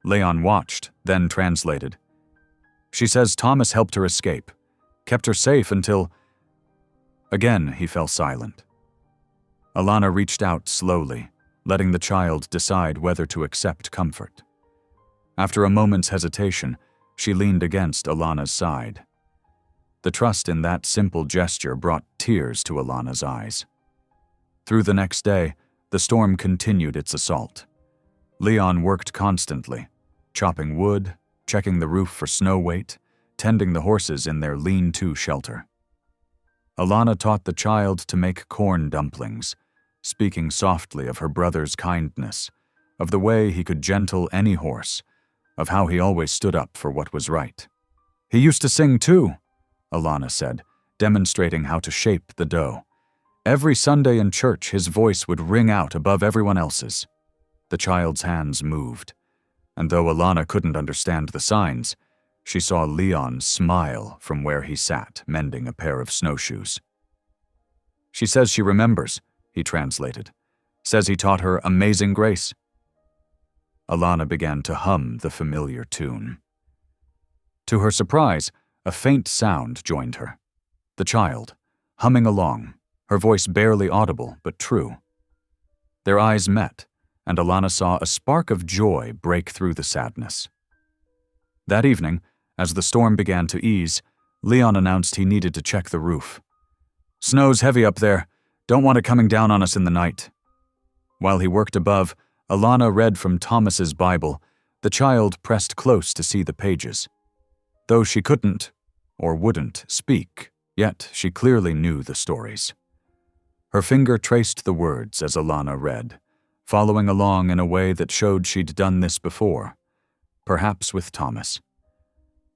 Leon watched, then translated. She says Thomas helped her escape, kept her safe until... Again, he fell silent. Alana reached out slowly, letting the child decide whether to accept comfort. After a moment's hesitation, she leaned against Alana's side. The trust in that simple gesture brought tears to Alana's eyes. Through the next day, the storm continued its assault. Leon worked constantly, chopping wood, checking the roof for snow weight, tending the horses in their lean-to shelter. Alana taught the child to make corn dumplings, speaking softly of her brother's kindness, of the way he could gentle any horse, of how he always stood up for what was right. He used to sing too, Alana said, demonstrating how to shape the dough. Every Sunday in church his voice would ring out above everyone else's. The child's hands moved, and though Alana couldn't understand the signs, she saw Leon smile from where he sat, mending a pair of snowshoes. She says she remembers, he translated. Says he taught her Amazing Grace. Alana began to hum the familiar tune. To her surprise, a faint sound joined her. The child, humming along, her voice barely audible but true. Their eyes met, and Alana saw a spark of joy break through the sadness. That evening, as the storm began to ease, Leon announced he needed to check the roof. Snow's heavy up there. Don't want it coming down on us in the night. While he worked above, Alana read from Thomas's Bible. The child pressed close to see the pages. Though she couldn't, or wouldn't, speak, Yet she clearly knew the stories. Her finger traced the words as Alana read, following along in a way that showed she'd done this before, perhaps with Thomas.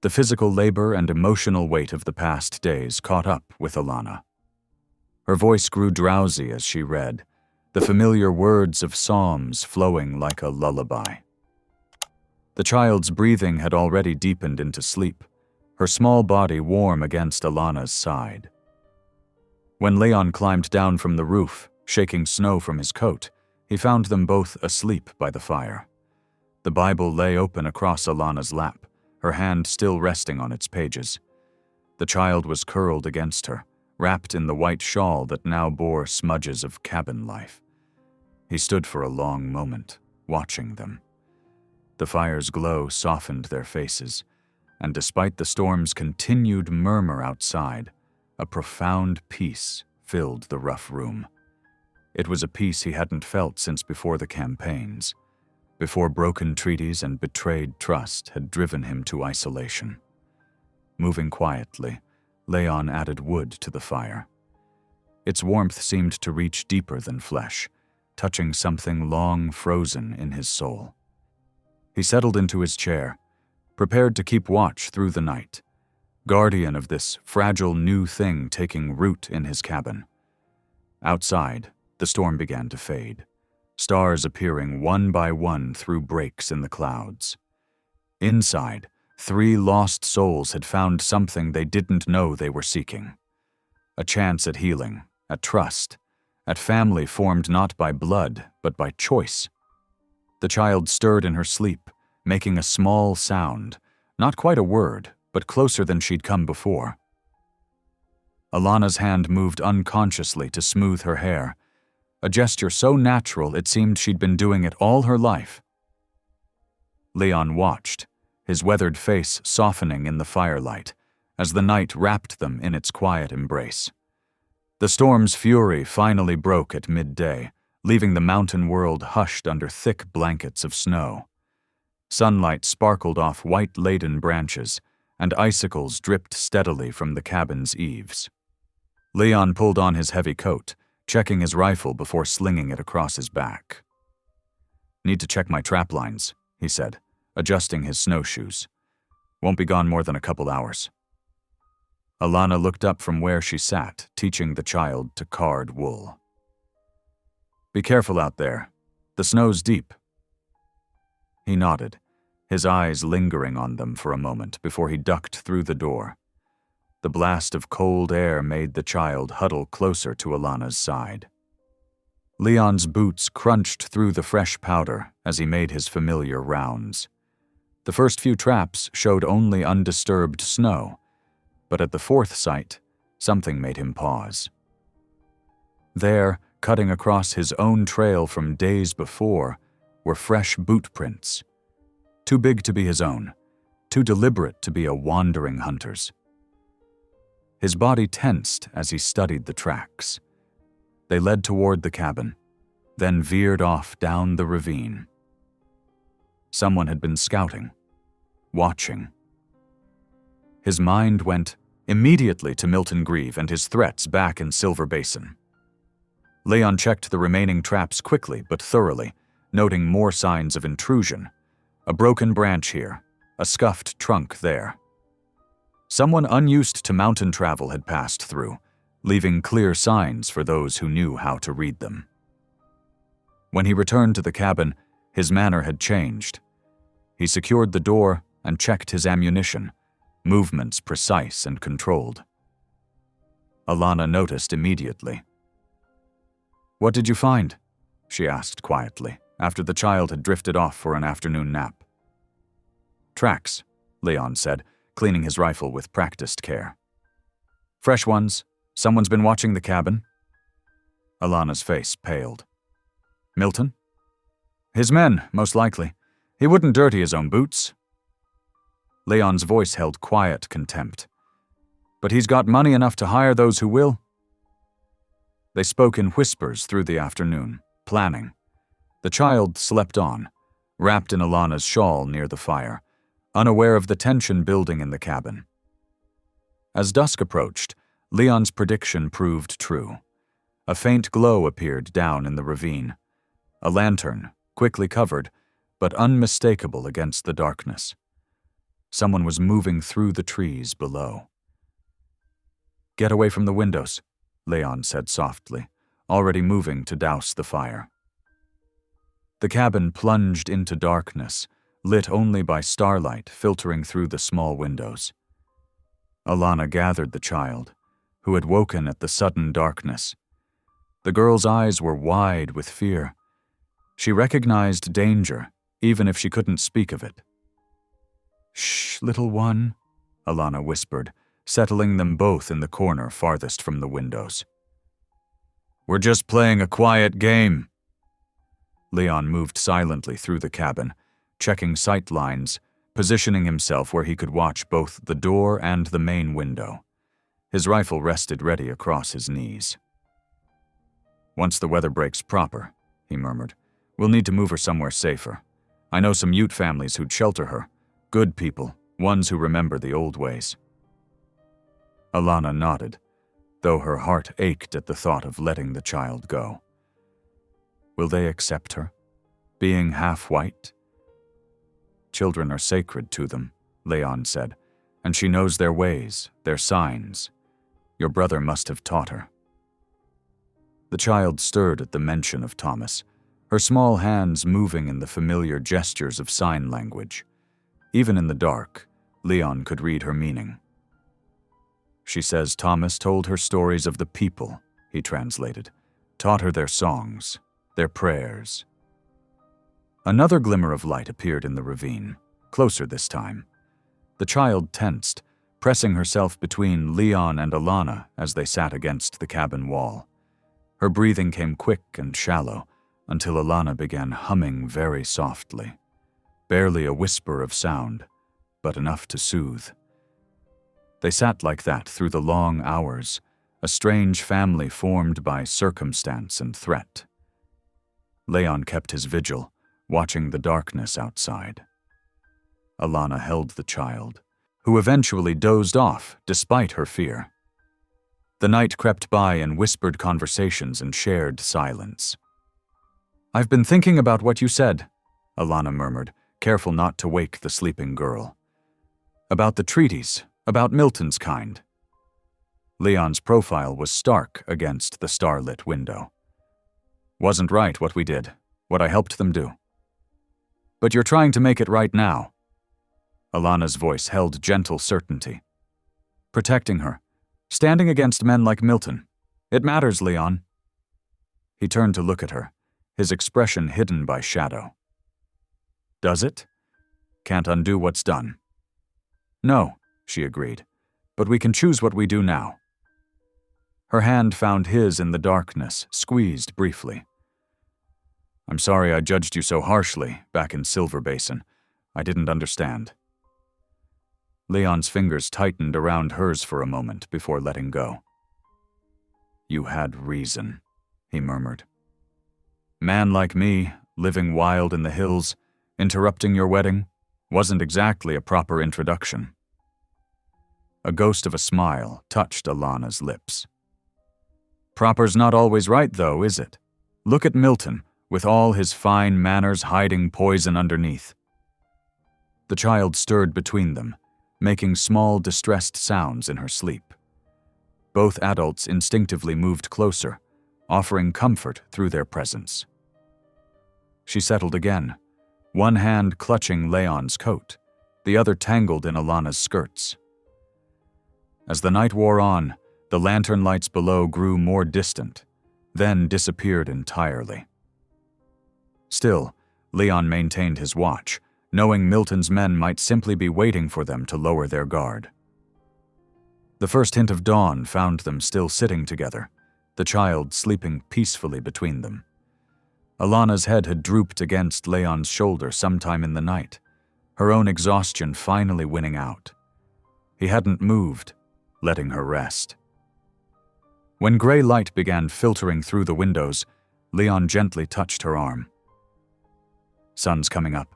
The physical labor and emotional weight of the past days caught up with Alana. Her voice grew drowsy as she read, the familiar words of psalms flowing like a lullaby. The child's breathing had already deepened into sleep, her small body warm against Alana's side. When Leon climbed down from the roof, shaking snow from his coat, he found them both asleep by the fire. The Bible lay open across Alana's lap, her hand still resting on its pages. The child was curled against her, wrapped in the white shawl that now bore smudges of cabin life. He stood for a long moment, watching them. The fire's glow softened their faces, and despite the storm's continued murmur outside, a profound peace filled the rough room. It was a peace he hadn't felt since before the campaigns, before broken treaties and betrayed trust had driven him to isolation. Moving quietly, Leon added wood to the fire. Its warmth seemed to reach deeper than flesh, touching something long frozen in his soul. He settled into his chair, prepared to keep watch through the night, guardian of this fragile new thing taking root in his cabin. Outside, the storm began to fade, stars appearing one by one through breaks in the clouds. Inside, 3 lost souls had found something they didn't know they were seeking. A chance at healing, at trust, at family formed not by blood, but by choice. The child stirred in her sleep, making a small sound, not quite a word, but closer than she'd come before. Alana's hand moved unconsciously to smooth her hair, a gesture so natural it seemed she'd been doing it all her life. Leon watched, his weathered face softening in the firelight, as the night wrapped them in its quiet embrace. The storm's fury finally broke at midday, leaving the mountain world hushed under thick blankets of snow. Sunlight sparkled off white-laden branches, and icicles dripped steadily from the cabin's eaves. Leon pulled on his heavy coat, checking his rifle before slinging it across his back. "Need to check my trap lines," he said, adjusting his snowshoes. "Won't be gone more than a couple hours." Alana looked up from where she sat, teaching the child to card wool. "Be careful out there. The snow's deep." He nodded, his eyes lingering on them for a moment before he ducked through the door. The blast of cold air made the child huddle closer to Alana's side. Leon's boots crunched through the fresh powder as he made his familiar rounds. The first few traps showed only undisturbed snow, but at the 4th site, something made him pause. There, cutting across his own trail from days before, were fresh boot prints. Too big to be his own, too deliberate to be a wandering hunter's. His body tensed as he studied the tracks. They led toward the cabin, then veered off down the ravine. Someone had been scouting, watching. His mind went immediately to Milton Grieve and his threats back in Silver Basin. Leon checked the remaining traps quickly but thoroughly, noting more signs of intrusion. A broken branch here, a scuffed trunk there. Someone unused to mountain travel had passed through, leaving clear signs for those who knew how to read them. When he returned to the cabin, his manner had changed. He secured the door and checked his ammunition, movements precise and controlled. Alana noticed immediately. "What did you find?" she asked quietly, after the child had drifted off for an afternoon nap. "Tracks," Leon said, cleaning his rifle with practiced care. "Fresh ones. Someone's been watching the cabin." Alana's face paled. "Milton?" "His men, most likely. He wouldn't dirty his own boots." Leon's voice held quiet contempt. "But he's got money enough to hire those who will." They spoke in whispers through the afternoon, planning. The child slept on, wrapped in Alana's shawl near the fire, unaware of the tension building in the cabin. As dusk approached, Leon's prediction proved true. A faint glow appeared down in the ravine. A lantern, quickly covered, but unmistakable against the darkness. Someone was moving through the trees below. "Get away from the windows," Leon said softly, already moving to douse the fire. The cabin plunged into darkness, lit only by starlight filtering through the small windows. Alana gathered the child, who had woken at the sudden darkness. The girl's eyes were wide with fear. She recognized danger, even if she couldn't speak of it. "Shh, little one," Alana whispered, settling them both in the corner farthest from the windows. "We're just playing a quiet game." Leon moved silently through the cabin, checking sight lines, positioning himself where he could watch both the door and the main window. His rifle rested ready across his knees. "Once the weather breaks proper," he murmured, "we'll need to move her somewhere safer. I know some Ute families who'd shelter her. Good people, ones who remember the old ways." Alana nodded, though her heart ached at the thought of letting the child go. Will they accept her, being half-white? "Children are sacred to them," Leon said, "and she knows their ways, their signs. Your brother must have taught her." The child stirred at the mention of Thomas, her small hands moving in the familiar gestures of sign language. Even in the dark, Leon could read her meaning. "She says Thomas told her stories of the people," he translated, "taught her their songs, their prayers." Another glimmer of light appeared in the ravine, closer this time. The child tensed, pressing herself between Leon and Alana as they sat against the cabin wall. Her breathing came quick and shallow, until Alana began humming very softly. Barely a whisper of sound, but enough to soothe. They sat like that through the long hours, a strange family formed by circumstance and threat. Leon kept his vigil, watching the darkness outside. Alana held the child, who eventually dozed off despite her fear. The night crept by in whispered conversations and shared silence. "I've been thinking about what you said," Alana murmured, careful not to wake the sleeping girl. "About the treaties, about Milton's kind." Leon's profile was stark against the starlit window. "Wasn't right what we did, what I helped them do. But you're trying to make it right now." Alana's voice held gentle certainty. "Protecting her, standing against men like Milton. It matters, Leon." He turned to look at her, his expression hidden by shadow. "Does it? Can't undo what's done." "No," she agreed, "but we can choose what we do now." Her hand found his in the darkness, squeezed briefly. "I'm sorry I judged you so harshly back in Silver Basin. I didn't understand." Leon's fingers tightened around hers for a moment before letting go. "You had reason," he murmured. "Man like me, living wild in the hills, interrupting your wedding, wasn't exactly a proper introduction." A ghost of a smile touched Alana's lips. "Proper's not always right, though, is it? Look at Milton, with all his fine manners hiding poison underneath." The child stirred between them, making small, distressed sounds in her sleep. Both adults instinctively moved closer, offering comfort through their presence. She settled again, one hand clutching Leon's coat, the other tangled in Alana's skirts. As the night wore on, the lantern lights below grew more distant, then disappeared entirely. Still, Leon maintained his watch, knowing Milton's men might simply be waiting for them to lower their guard. The first hint of dawn found them still sitting together, the child sleeping peacefully between them. Alana's head had drooped against Leon's shoulder sometime in the night, her own exhaustion finally winning out. He hadn't moved, letting her rest. When gray light began filtering through the windows, Leon gently touched her arm. "Sun's coming up."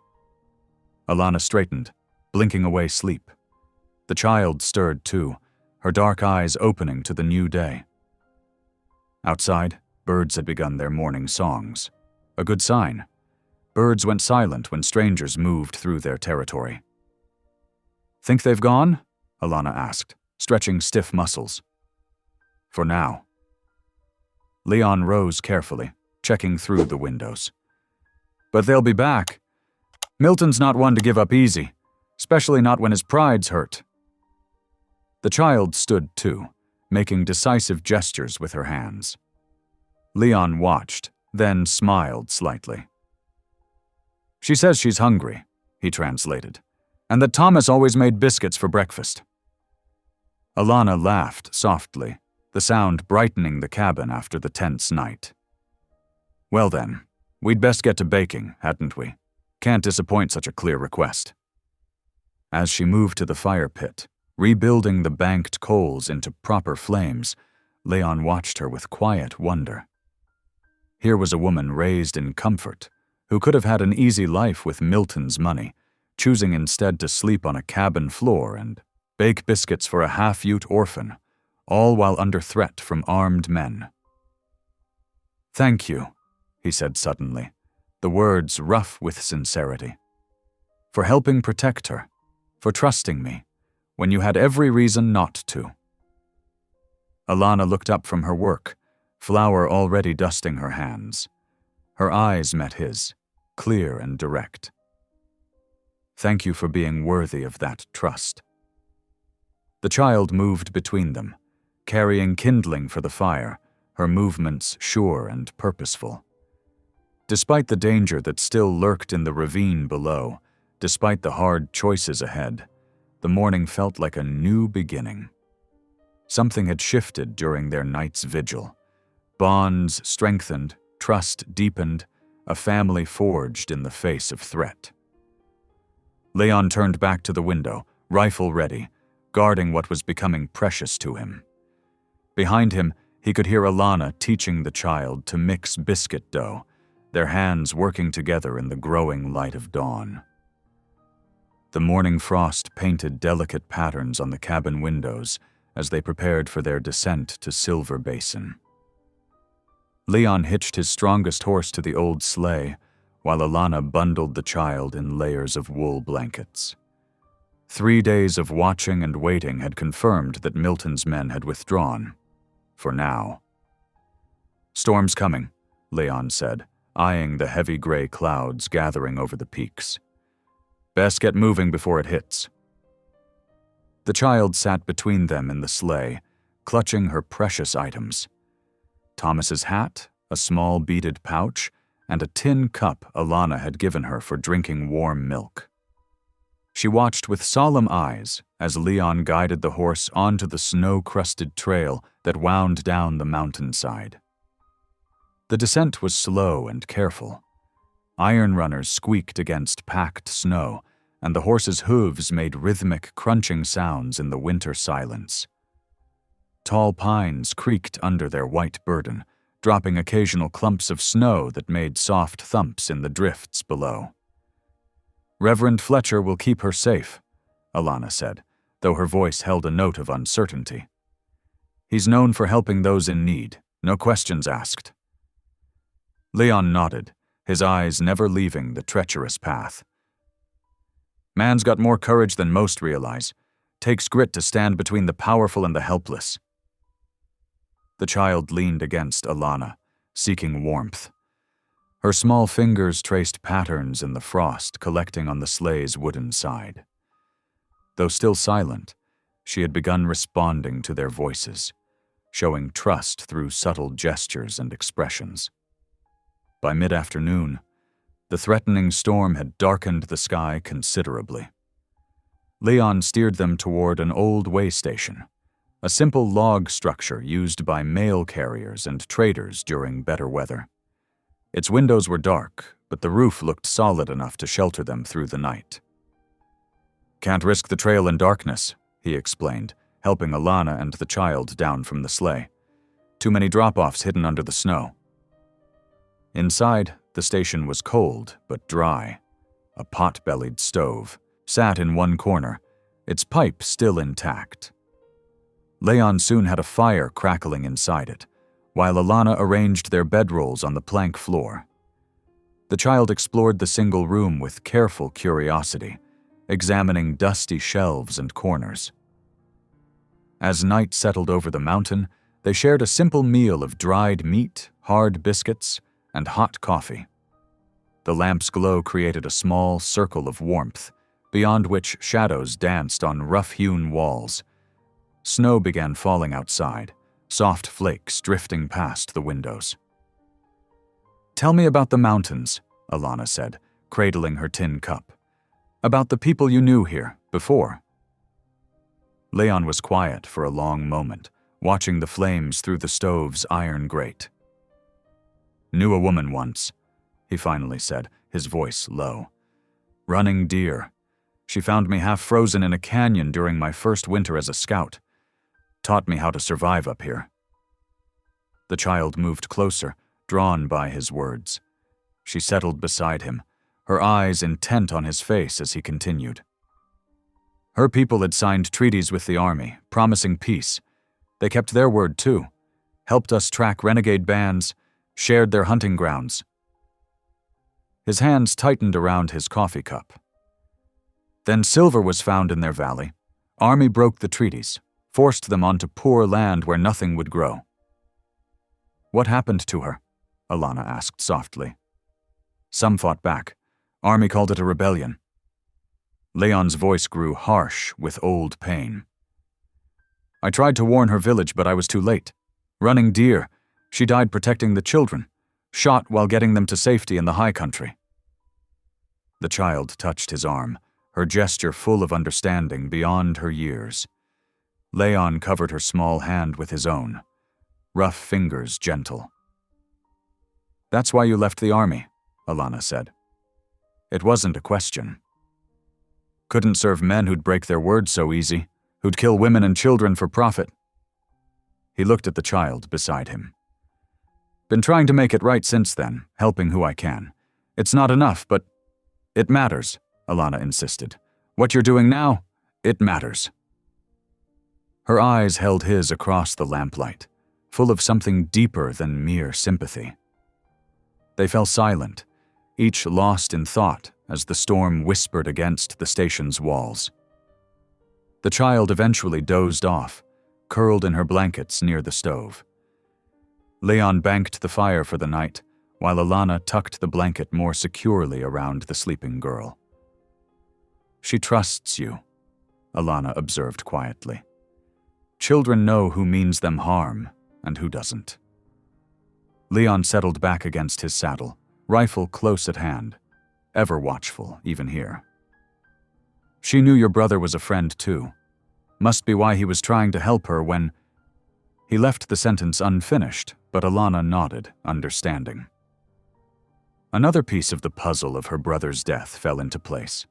Alana straightened, blinking away sleep. The child stirred too, her dark eyes opening to the new day. Outside, birds had begun their morning songs. A good sign. Birds went silent when strangers moved through their territory. "Think they've gone?" Alana asked, stretching stiff muscles. "For now." Leon rose carefully, checking through the windows. "But they'll be back. Milton's not one to give up easy, especially not when his pride's hurt." The child stood too, making decisive gestures with her hands. Leon watched, then smiled slightly. "She says she's hungry," he translated, "and that Thomas always made biscuits for breakfast." Alana laughed softly, the sound brightening the cabin after the tense night. "Well then, we'd best get to baking, hadn't we? Can't disappoint such a clear request." As she moved to the fire pit, rebuilding the banked coals into proper flames, Leon watched her with quiet wonder. Here was a woman raised in comfort, who could have had an easy life with Milton's money, choosing instead to sleep on a cabin floor and bake biscuits for a half-Ute orphan, all while under threat from armed men. "Thank you," he said suddenly, the words rough with sincerity. "For helping protect her, for trusting me, when you had every reason not to." Alana looked up from her work, flour already dusting her hands. Her eyes met his, clear and direct. "Thank you for being worthy of that trust." The child moved between them, carrying kindling for the fire, her movements sure and purposeful. Despite the danger that still lurked in the ravine below, despite the hard choices ahead, the morning felt like a new beginning. Something had shifted during their night's vigil. Bonds strengthened, trust deepened, a family forged in the face of threat. Leon turned back to the window, rifle ready, guarding what was becoming precious to him. Behind him, he could hear Alana teaching the child to mix biscuit dough, their hands working together in the growing light of dawn. The morning frost painted delicate patterns on the cabin windows as they prepared for their descent to Silver Basin. Leon hitched his strongest horse to the old sleigh, while Alana bundled the child in layers of wool blankets. 3 days of watching and waiting had confirmed that Milton's men had withdrawn. For now. "Storm's coming," Leon said, eyeing the heavy gray clouds gathering over the peaks. "Best get moving before it hits." The child sat between them in the sleigh, clutching her precious items. Thomas's hat, a small beaded pouch, and a tin cup Alana had given her for drinking warm milk. She watched with solemn eyes as Leon guided the horse onto the snow-crusted trail that wound down the mountainside. The descent was slow and careful. Iron runners squeaked against packed snow, and the horse's hooves made rhythmic, crunching sounds in the winter silence. Tall pines creaked under their white burden, dropping occasional clumps of snow that made soft thumps in the drifts below. "Reverend Fletcher will keep her safe," Alana said, though her voice held a note of uncertainty. "He's known for helping those in need, no questions asked." Leon nodded, his eyes never leaving the treacherous path. "Man's got more courage than most realize. Takes grit to stand between the powerful and the helpless." The child leaned against Alana, seeking warmth. Her small fingers traced patterns in the frost collecting on the sleigh's wooden side. Though still silent, she had begun responding to their voices, showing trust through subtle gestures and expressions. By mid-afternoon, the threatening storm had darkened the sky considerably. Leon steered them toward an old way station, a simple log structure used by mail carriers and traders during better weather. Its windows were dark, but the roof looked solid enough to shelter them through the night. "Can't risk the trail in darkness," he explained, helping Alana and the child down from the sleigh. "Too many drop-offs hidden under the snow." Inside, the station was cold but dry. A pot-bellied stove sat in one corner, its pipe still intact. Leon soon had a fire crackling inside it, while Alana arranged their bedrolls on the plank floor. The child explored the single room with careful curiosity, examining dusty shelves and corners. As night settled over the mountain, they shared a simple meal of dried meat, hard biscuits, and hot coffee. The lamp's glow created a small circle of warmth, beyond which shadows danced on rough-hewn walls. Snow began falling outside, soft flakes drifting past the windows. "Tell me about the mountains," Alana said, cradling her tin cup. "About the people you knew here, before." Leon was quiet for a long moment, watching the flames through the stove's iron grate. "Knew a woman once," he finally said, his voice low. "Running deer. She found me half frozen in a canyon during my first winter as a scout. Taught me how to survive up here." The child moved closer, drawn by his words. She settled beside him, her eyes intent on his face as he continued. "Her people had signed treaties with the army, promising peace. They kept their word too, helped us track renegade bands, shared their hunting grounds." His hands tightened around his coffee cup. "Then silver was found in their valley. Army broke the treaties, forced them onto poor land where nothing would grow." "What happened to her?" Alana asked softly. "Some fought back. Army called it a rebellion." Leon's voice grew harsh with old pain. "I tried to warn her village, but I was too late. Running deer, she died protecting the children, shot while getting them to safety in the high country." The child touched his arm, her gesture full of understanding beyond her years. Leon covered her small hand with his own, rough fingers gentle. "That's why you left the army," Alana said. "It wasn't a question. Couldn't serve men who'd break their word so easy, who'd kill women and children for profit." He looked at the child beside him. "Been trying to make it right since then, helping who I can. It's not enough, but it matters," Alana insisted. "What you're doing now, it matters." Her eyes held his across the lamplight, full of something deeper than mere sympathy. They fell silent, each lost in thought as the storm whispered against the station's walls. The child eventually dozed off, curled in her blankets near the stove. Leon banked the fire for the night, while Alana tucked the blanket more securely around the sleeping girl. "She trusts you," Alana observed quietly. "Children know who means them harm and who doesn't." Leon settled back against his saddle, rifle close at hand, ever watchful even here. "She knew your brother was a friend too. Must be why he was trying to help her when—" He left the sentence unfinished, but Alana nodded, understanding. Another piece of the puzzle of her brother's death fell into place.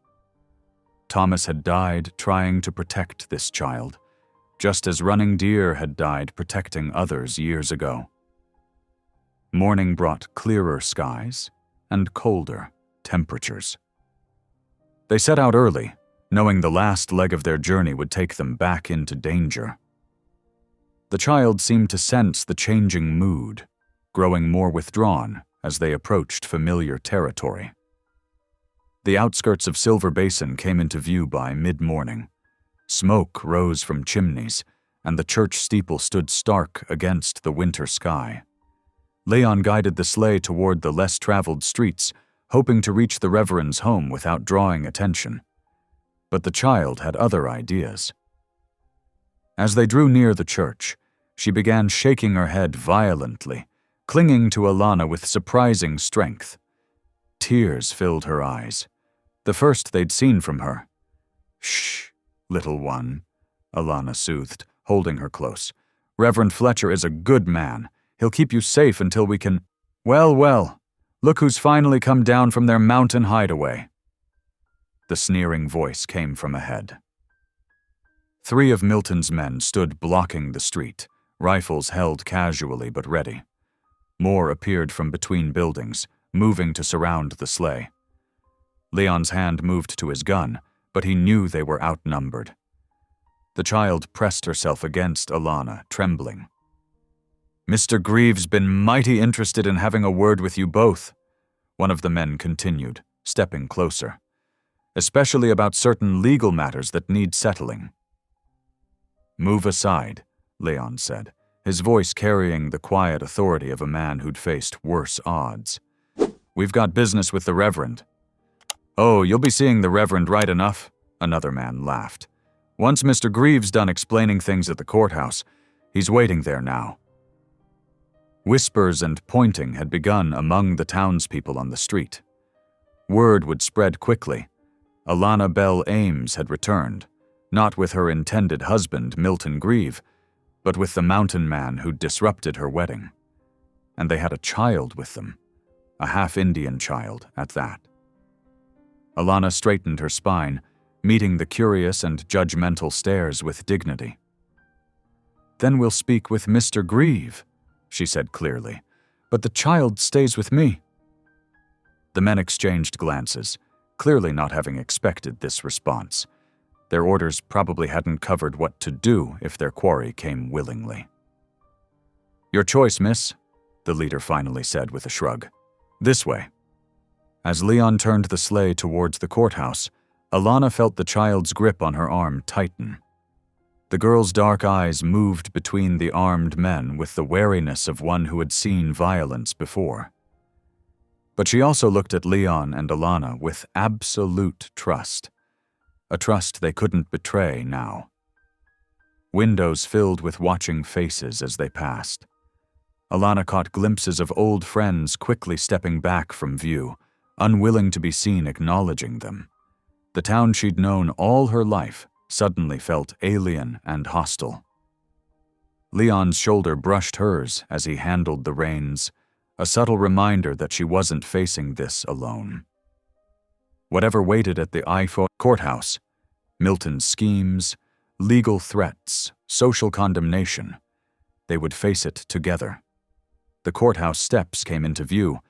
Thomas had died trying to protect this child, just as Running Deer had died protecting others years ago. Morning brought clearer skies and colder temperatures. They set out early, knowing the last leg of their journey would take them back into danger. The child seemed to sense the changing mood, growing more withdrawn as they approached familiar territory. The outskirts of Silver Basin came into view by mid-morning. Smoke rose from chimneys, and the church steeple stood stark against the winter sky. Leon guided the sleigh toward the less-traveled streets, hoping to reach the Reverend's home without drawing attention. But the child had other ideas. As they drew near the church, she began shaking her head violently, clinging to Alana with surprising strength. Tears filled her eyes, the first they'd seen from her. "Shh, little one," Alana soothed, holding her close. "Reverend Fletcher is a good man. He'll keep you safe until we can—" "Well, well, look who's finally come down from their mountain hideaway." The sneering voice came from ahead. 3 of Milton's men stood blocking the street, rifles held casually but ready. More appeared from between buildings, moving to surround the sleigh. Leon's hand moved to his gun, but he knew they were outnumbered. The child pressed herself against Alana, trembling. "Mr. Greaves been mighty interested in having a word with you both," one of the men continued, stepping closer. "Especially about certain legal matters that need settling." "Move aside," Leon said, his voice carrying the quiet authority of a man who'd faced worse odds. "We've got business with the Reverend." "Oh, you'll be seeing the Reverend right enough," another man laughed. "Once Mr. Greaves done explaining things at the courthouse, he's waiting there now." Whispers and pointing had begun among the townspeople on the street. Word would spread quickly. Alana Bell Ames had returned, not with her intended husband, Milton Grieve, but with the mountain man who'd disrupted her wedding. And they had a child with them, a half-Indian child at that. Alana straightened her spine, meeting the curious and judgmental stares with dignity. "Then we'll speak with Mr. Grieve," she said clearly, "but the child stays with me." The men exchanged glances, clearly not having expected this response. Their orders probably hadn't covered what to do if their quarry came willingly. "Your choice, miss," the leader finally said with a shrug. "This way." As Leon turned the sleigh towards the courthouse, Alana felt the child's grip on her arm tighten. The girl's dark eyes moved between the armed men with the wariness of one who had seen violence before. But she also looked at Leon and Alana with absolute trust, a trust they couldn't betray now. Windows filled with watching faces as they passed. Alana caught glimpses of old friends quickly stepping back from view, unwilling to be seen acknowledging them. The town she'd known all her life suddenly felt alien and hostile. Leon's shoulder brushed hers as he handled the reins, a subtle reminder that she wasn't facing this alone. Whatever waited at the courthouse, Milton's schemes, legal threats, social condemnation, they would face it together. The courthouse steps came into view,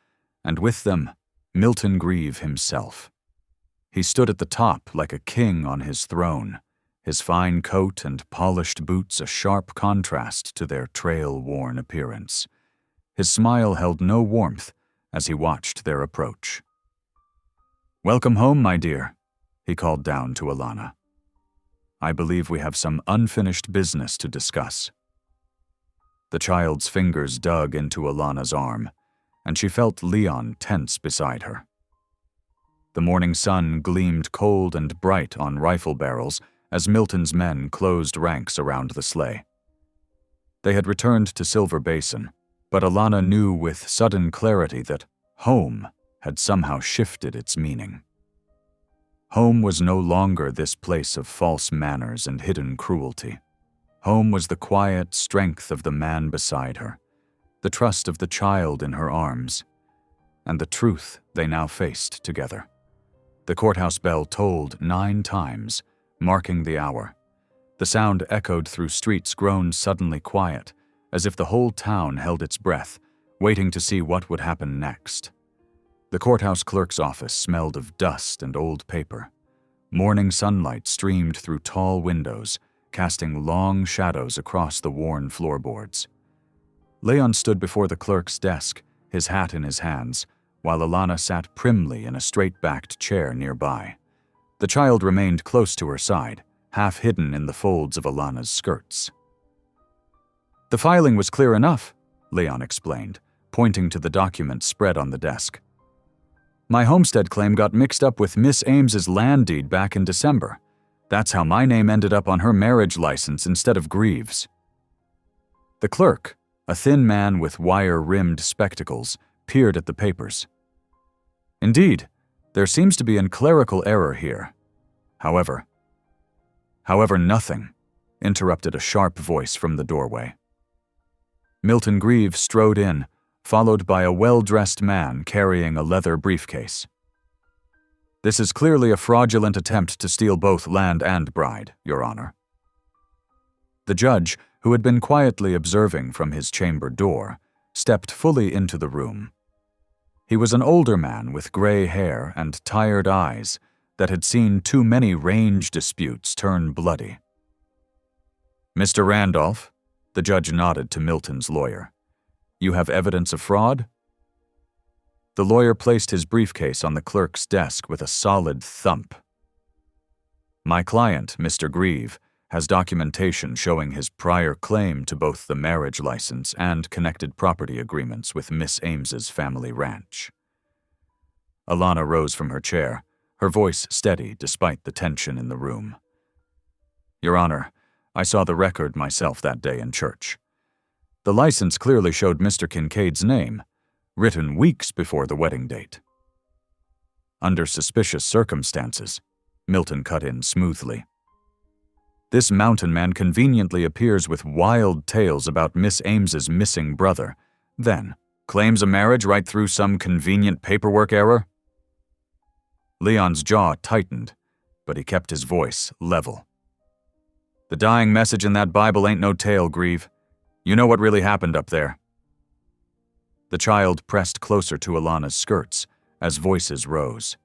and with them, Milton Grieve himself. He stood at the top like a king on his throne, his fine coat and polished boots a sharp contrast to their trail-worn appearance. His smile held no warmth as he watched their approach. "Welcome home, my dear," he called down to Alana. "I believe we have some unfinished business to discuss." The child's fingers dug into Alana's arm, and she felt Leon tense beside her. The morning sun gleamed cold and bright on rifle barrels as Milton's men closed ranks around the sleigh. They had returned to Silver Basin, but Alana knew with sudden clarity that home had somehow shifted its meaning. Home was no longer this place of false manners and hidden cruelty. Home was the quiet strength of the man beside her, the trust of the child in her arms, and the truth they now faced together. The courthouse bell tolled 9 times, marking the hour. The sound echoed through streets grown suddenly quiet, as if the whole town held its breath, waiting to see what would happen next. The courthouse clerk's office smelled of dust and old paper. Morning sunlight streamed through tall windows, casting long shadows across the worn floorboards. Leon stood before the clerk's desk, his hat in his hands, while Alana sat primly in a straight-backed chair nearby. The child remained close to her side, half hidden in the folds of Alana's skirts. "The filing was clear enough," Leon explained, pointing to the document spread on the desk. "My homestead claim got mixed up with Miss Ames's land deed back in December. That's how my name ended up on her marriage license instead of Greaves." The clerk, a thin man with wire-rimmed spectacles, peered at the papers. "Indeed, there seems to be a clerical error here. However, nothing," interrupted a sharp voice from the doorway. Milton Grieve strode in, followed by a well-dressed man carrying a leather briefcase. "This is clearly a fraudulent attempt to steal both land and bride, Your Honor." The judge, who had been quietly observing from his chamber door, stepped fully into the room. He was an older man with gray hair and tired eyes that had seen too many range disputes turn bloody. Mr. Randolph, the judge nodded to Milton's lawyer. You have evidence of fraud? The lawyer placed his briefcase on the clerk's desk with a solid thump. My client, Mr. Grieve, has documentation showing his prior claim to both the marriage license and connected property agreements with Miss Ames's family ranch. Alana rose from her chair, her voice steady despite the tension in the room. Your Honor, I saw the record myself that day in church. The license clearly showed Mr. Kincaid's name, written weeks before the wedding date. Under suspicious circumstances, Milton cut in smoothly. This mountain man conveniently appears with wild tales about Miss Ames's missing brother, then claims a marriage right through some convenient paperwork error? Leon's jaw tightened, but he kept his voice level. The dying message in that Bible ain't no tale, Grieve. You know what really happened up there. The child pressed closer to Alana's skirts as voices rose.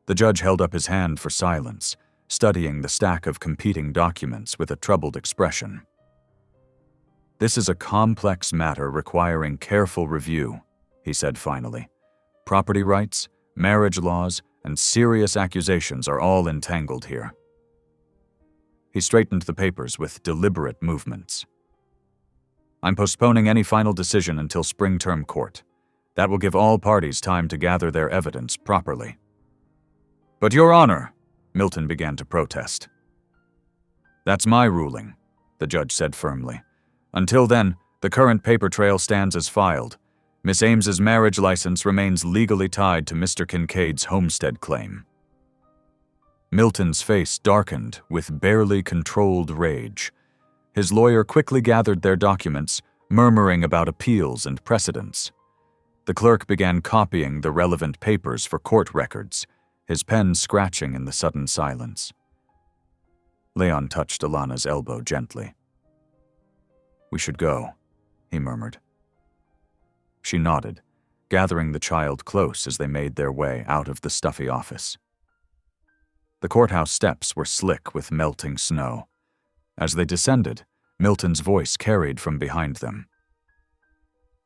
The judge held up his hand for silence, studying the stack of competing documents with a troubled expression. This is a complex matter requiring careful review, he said finally. Property rights, marriage laws, and serious accusations are all entangled here. He straightened the papers with deliberate movements. I'm postponing any final decision until spring term court. That will give all parties time to gather their evidence properly. But Your Honor, Milton began to protest. That's my ruling, the judge said firmly. Until then, the current paper trail stands as filed. Miss Ames's marriage license remains legally tied to Mr. Kincaid's homestead claim. Milton's face darkened with barely controlled rage. His lawyer quickly gathered their documents, murmuring about appeals and precedents. The clerk began copying the relevant papers for court records, his pen scratching in the sudden silence. Leon touched Alana's elbow gently. We should go, he murmured. She nodded, gathering the child close as they made their way out of the stuffy office. The courthouse steps were slick with melting snow. As they descended, Milton's voice carried from behind them.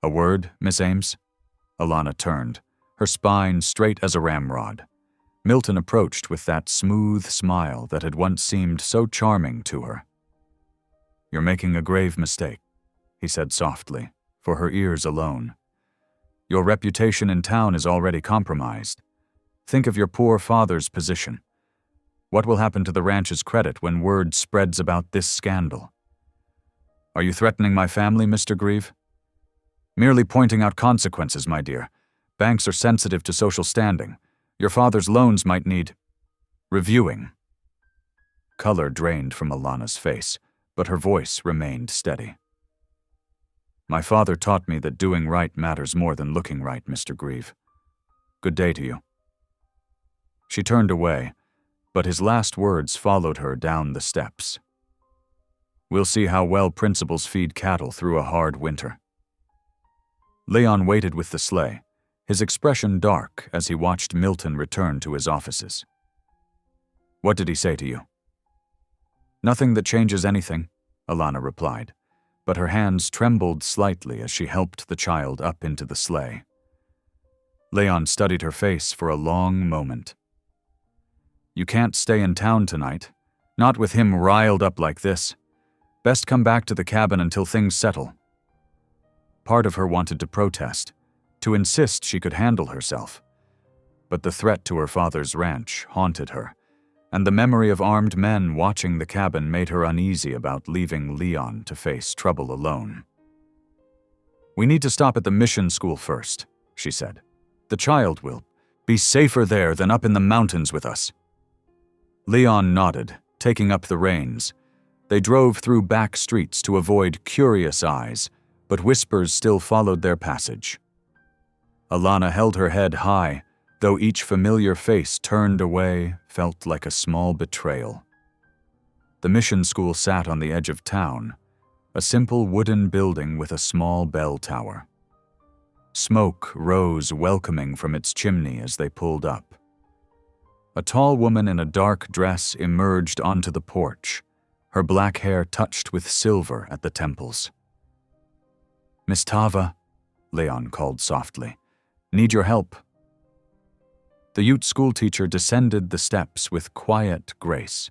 A word, Miss Ames? Alana turned, her spine straight as a ramrod. Milton approached with that smooth smile that had once seemed so charming to her. You're making a grave mistake, he said softly, for her ears alone. Your reputation in town is already compromised. Think of your poor father's position. What will happen to the ranch's credit when word spreads about this scandal? Are you threatening my family, Mr. Grieve? Merely pointing out consequences, my dear. Banks are sensitive to social standing. Your father's loans might need reviewing. Color drained from Alana's face, but her voice remained steady. My father taught me that doing right matters more than looking right, Mr. Grieve. Good day to you. She turned away, but his last words followed her down the steps. We'll see how well principals feed cattle through a hard winter. Leon waited with the sleigh, his expression dark as he watched Milton return to his offices. What did he say to you? Nothing that changes anything, Alana replied, but her hands trembled slightly as she helped the child up into the sleigh. Leon studied her face for a long moment. You can't stay in town tonight, not with him riled up like this. Best come back to the cabin until things settle. Part of her wanted to protest, to insist she could handle herself. But the threat to her father's ranch haunted her, and the memory of armed men watching the cabin made her uneasy about leaving Leon to face trouble alone. We need to stop at the mission school first, she said. The child will be safer there than up in the mountains with us. Leon nodded, taking up the reins. They drove through back streets to avoid curious eyes, but whispers still followed their passage. Alana held her head high, though each familiar face turned away felt like a small betrayal. The mission school sat on the edge of town, a simple wooden building with a small bell tower. Smoke rose welcoming from its chimney as they pulled up. A tall woman in a dark dress emerged onto the porch, her black hair touched with silver at the temples. "Miss Tava," Leon called softly. "Need your help." The Ute schoolteacher descended the steps with quiet grace.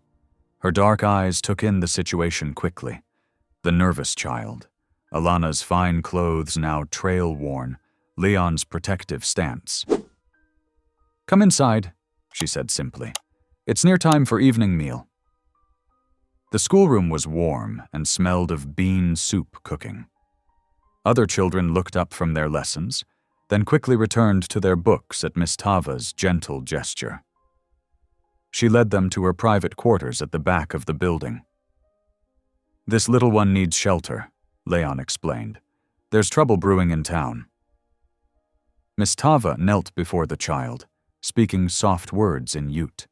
Her dark eyes took in the situation quickly. The nervous child, Alana's fine clothes now trail-worn, Leon's protective stance. "Come inside," she said simply. "It's near time for evening meal." The schoolroom was warm and smelled of bean soup cooking. Other children looked up from their lessons, then quickly returned to their books at Miss Tava's gentle gesture. She led them to her private quarters at the back of the building. "This little one needs shelter," Leon explained. "There's trouble brewing in town." Miss Tava knelt before the child, speaking soft words in Ute.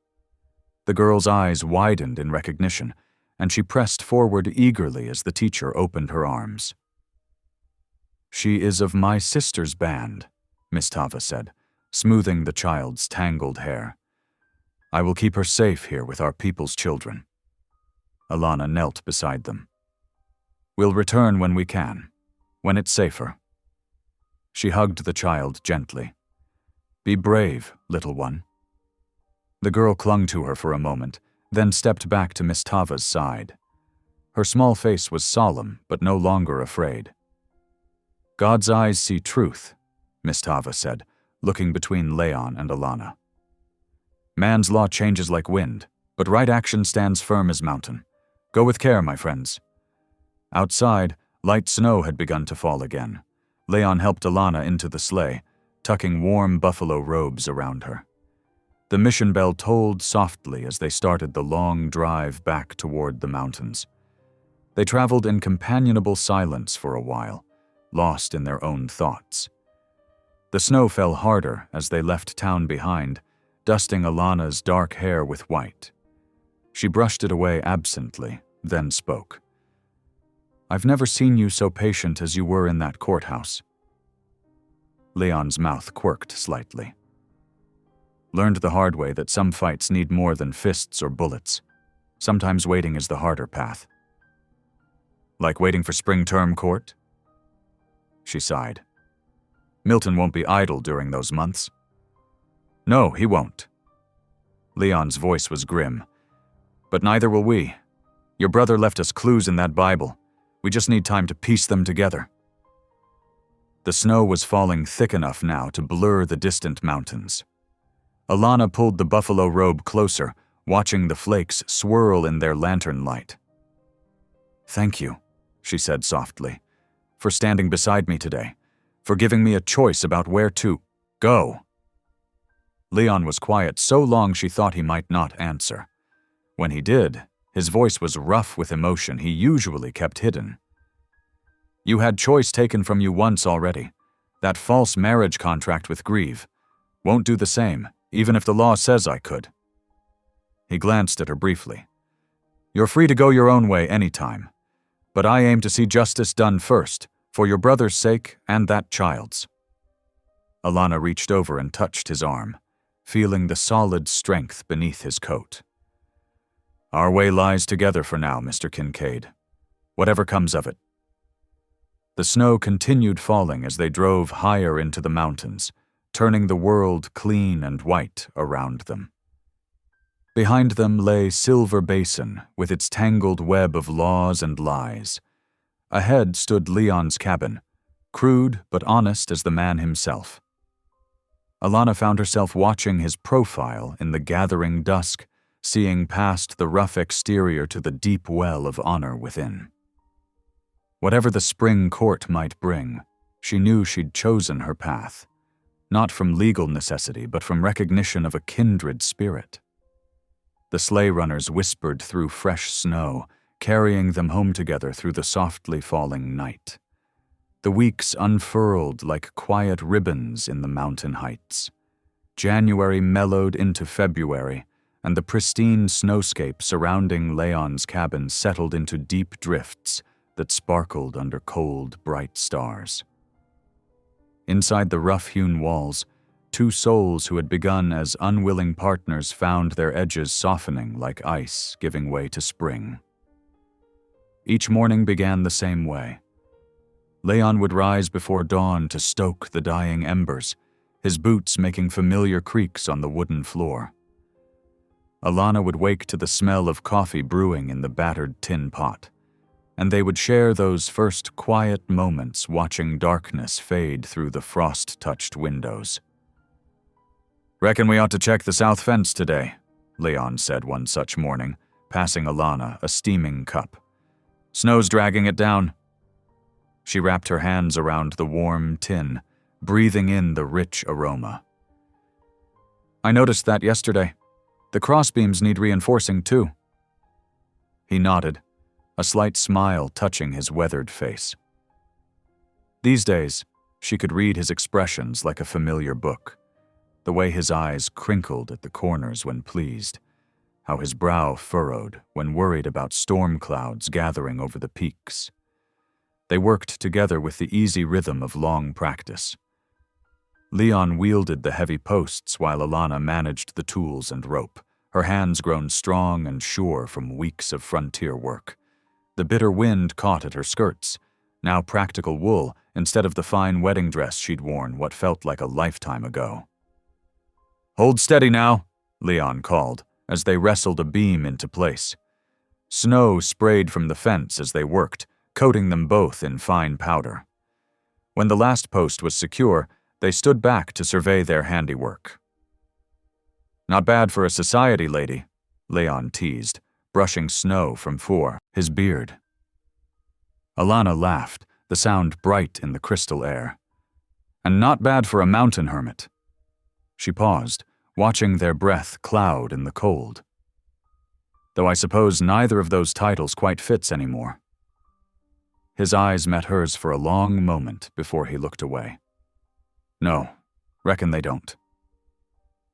The girl's eyes widened in recognition, and she pressed forward eagerly as the teacher opened her arms. "She is of my sister's band," Miss Tava said, smoothing the child's tangled hair. "I will keep her safe here with our people's children." Alana knelt beside them. "We'll return when we can, when it's safer." She hugged the child gently. "Be brave, little one." The girl clung to her for a moment, then stepped back to Miss Tava's side. Her small face was solemn, but no longer afraid. "God's eyes see truth," Miss Tava said, looking between Leon and Alana. "Man's law changes like wind, but right action stands firm as mountain. Go with care, my friends." Outside, light snow had begun to fall again. Leon helped Alana into the sleigh, tucking warm buffalo robes around her. The mission bell tolled softly as they started the long drive back toward the mountains. They traveled in companionable silence for a while, lost in their own thoughts. The snow fell harder as they left town behind, dusting Alana's dark hair with white. She brushed it away absently, then spoke. "I've never seen you so patient as you were in that courthouse." Leon's mouth quirked slightly. "Learned the hard way that some fights need more than fists or bullets. Sometimes waiting is the harder path." "Like waiting for spring term court?" She sighed. "Milton won't be idle during those months." "No, he won't." Leon's voice was grim. "But neither will we. Your brother left us clues in that Bible. We just need time to piece them together." The snow was falling thick enough now to blur the distant mountains. Alana pulled the buffalo robe closer, watching the flakes swirl in their lantern light. "Thank you," she said softly, "for standing beside me today, for giving me a choice about where to go." Leon was quiet so long she thought he might not answer. When he did, his voice was rough with emotion he usually kept hidden. "You had choice taken from you once already. That false marriage contract with Grieve. Won't do the same, even if the law says I could." He glanced at her briefly. "You're free to go your own way anytime, but I aim to see justice done first, for your brother's sake and that child's." Alana reached over and touched his arm, feeling the solid strength beneath his coat. "Our way lies together for now, Mr. Kincaid. Whatever comes of it." The snow continued falling as they drove higher into the mountains, turning the world clean and white around them. Behind them lay Silver Basin with its tangled web of laws and lies. Ahead stood Leon's cabin, crude but honest as the man himself. Alana found herself watching his profile in the gathering dusk, seeing past the rough exterior to the deep well of honor within. Whatever the spring court might bring, she knew she'd chosen her path, not from legal necessity but from recognition of a kindred spirit. The sleigh runners whispered through fresh snow, carrying them home together through the softly falling night. The weeks unfurled like quiet ribbons in the mountain heights. January mellowed into February, and the pristine snowscape surrounding Leon's cabin settled into deep drifts that sparkled under cold, bright stars. Inside the rough-hewn walls, two souls who had begun as unwilling partners found their edges softening like ice giving way to spring. Each morning began the same way. Leon would rise before dawn to stoke the dying embers, his boots making familiar creaks on the wooden floor. Alana would wake to the smell of coffee brewing in the battered tin pot, and they would share those first quiet moments watching darkness fade through the frost-touched windows. "Reckon we ought to check the south fence today," Leon said one such morning, passing Alana a steaming cup. "Snow's dragging it down." She wrapped her hands around the warm tin, breathing in the rich aroma. "I noticed that yesterday. The crossbeams need reinforcing too." He nodded, a slight smile touching his weathered face. These days, she could read his expressions like a familiar book, the way his eyes crinkled at the corners when pleased, how his brow furrowed when worried about storm clouds gathering over the peaks. They worked together with the easy rhythm of long practice. Leon wielded the heavy posts while Alana managed the tools and rope, her hands grown strong and sure from weeks of frontier work. The bitter wind caught at her skirts, now practical wool instead of the fine wedding dress she'd worn what felt like a lifetime ago. "Hold steady now," Leon called, as they wrestled a beam into place. Snow sprayed from the fence as they worked, coating them both in fine powder. When the last post was secure, they stood back to survey their handiwork. "Not bad for a society lady," Leon teased, brushing snow from his beard. Alana laughed, the sound bright in the crystal air. "And not bad for a mountain hermit." She paused, watching their breath cloud in the cold. "Though I suppose neither of those titles quite fits anymore." His eyes met hers for a long moment before he looked away. "No, reckon they don't."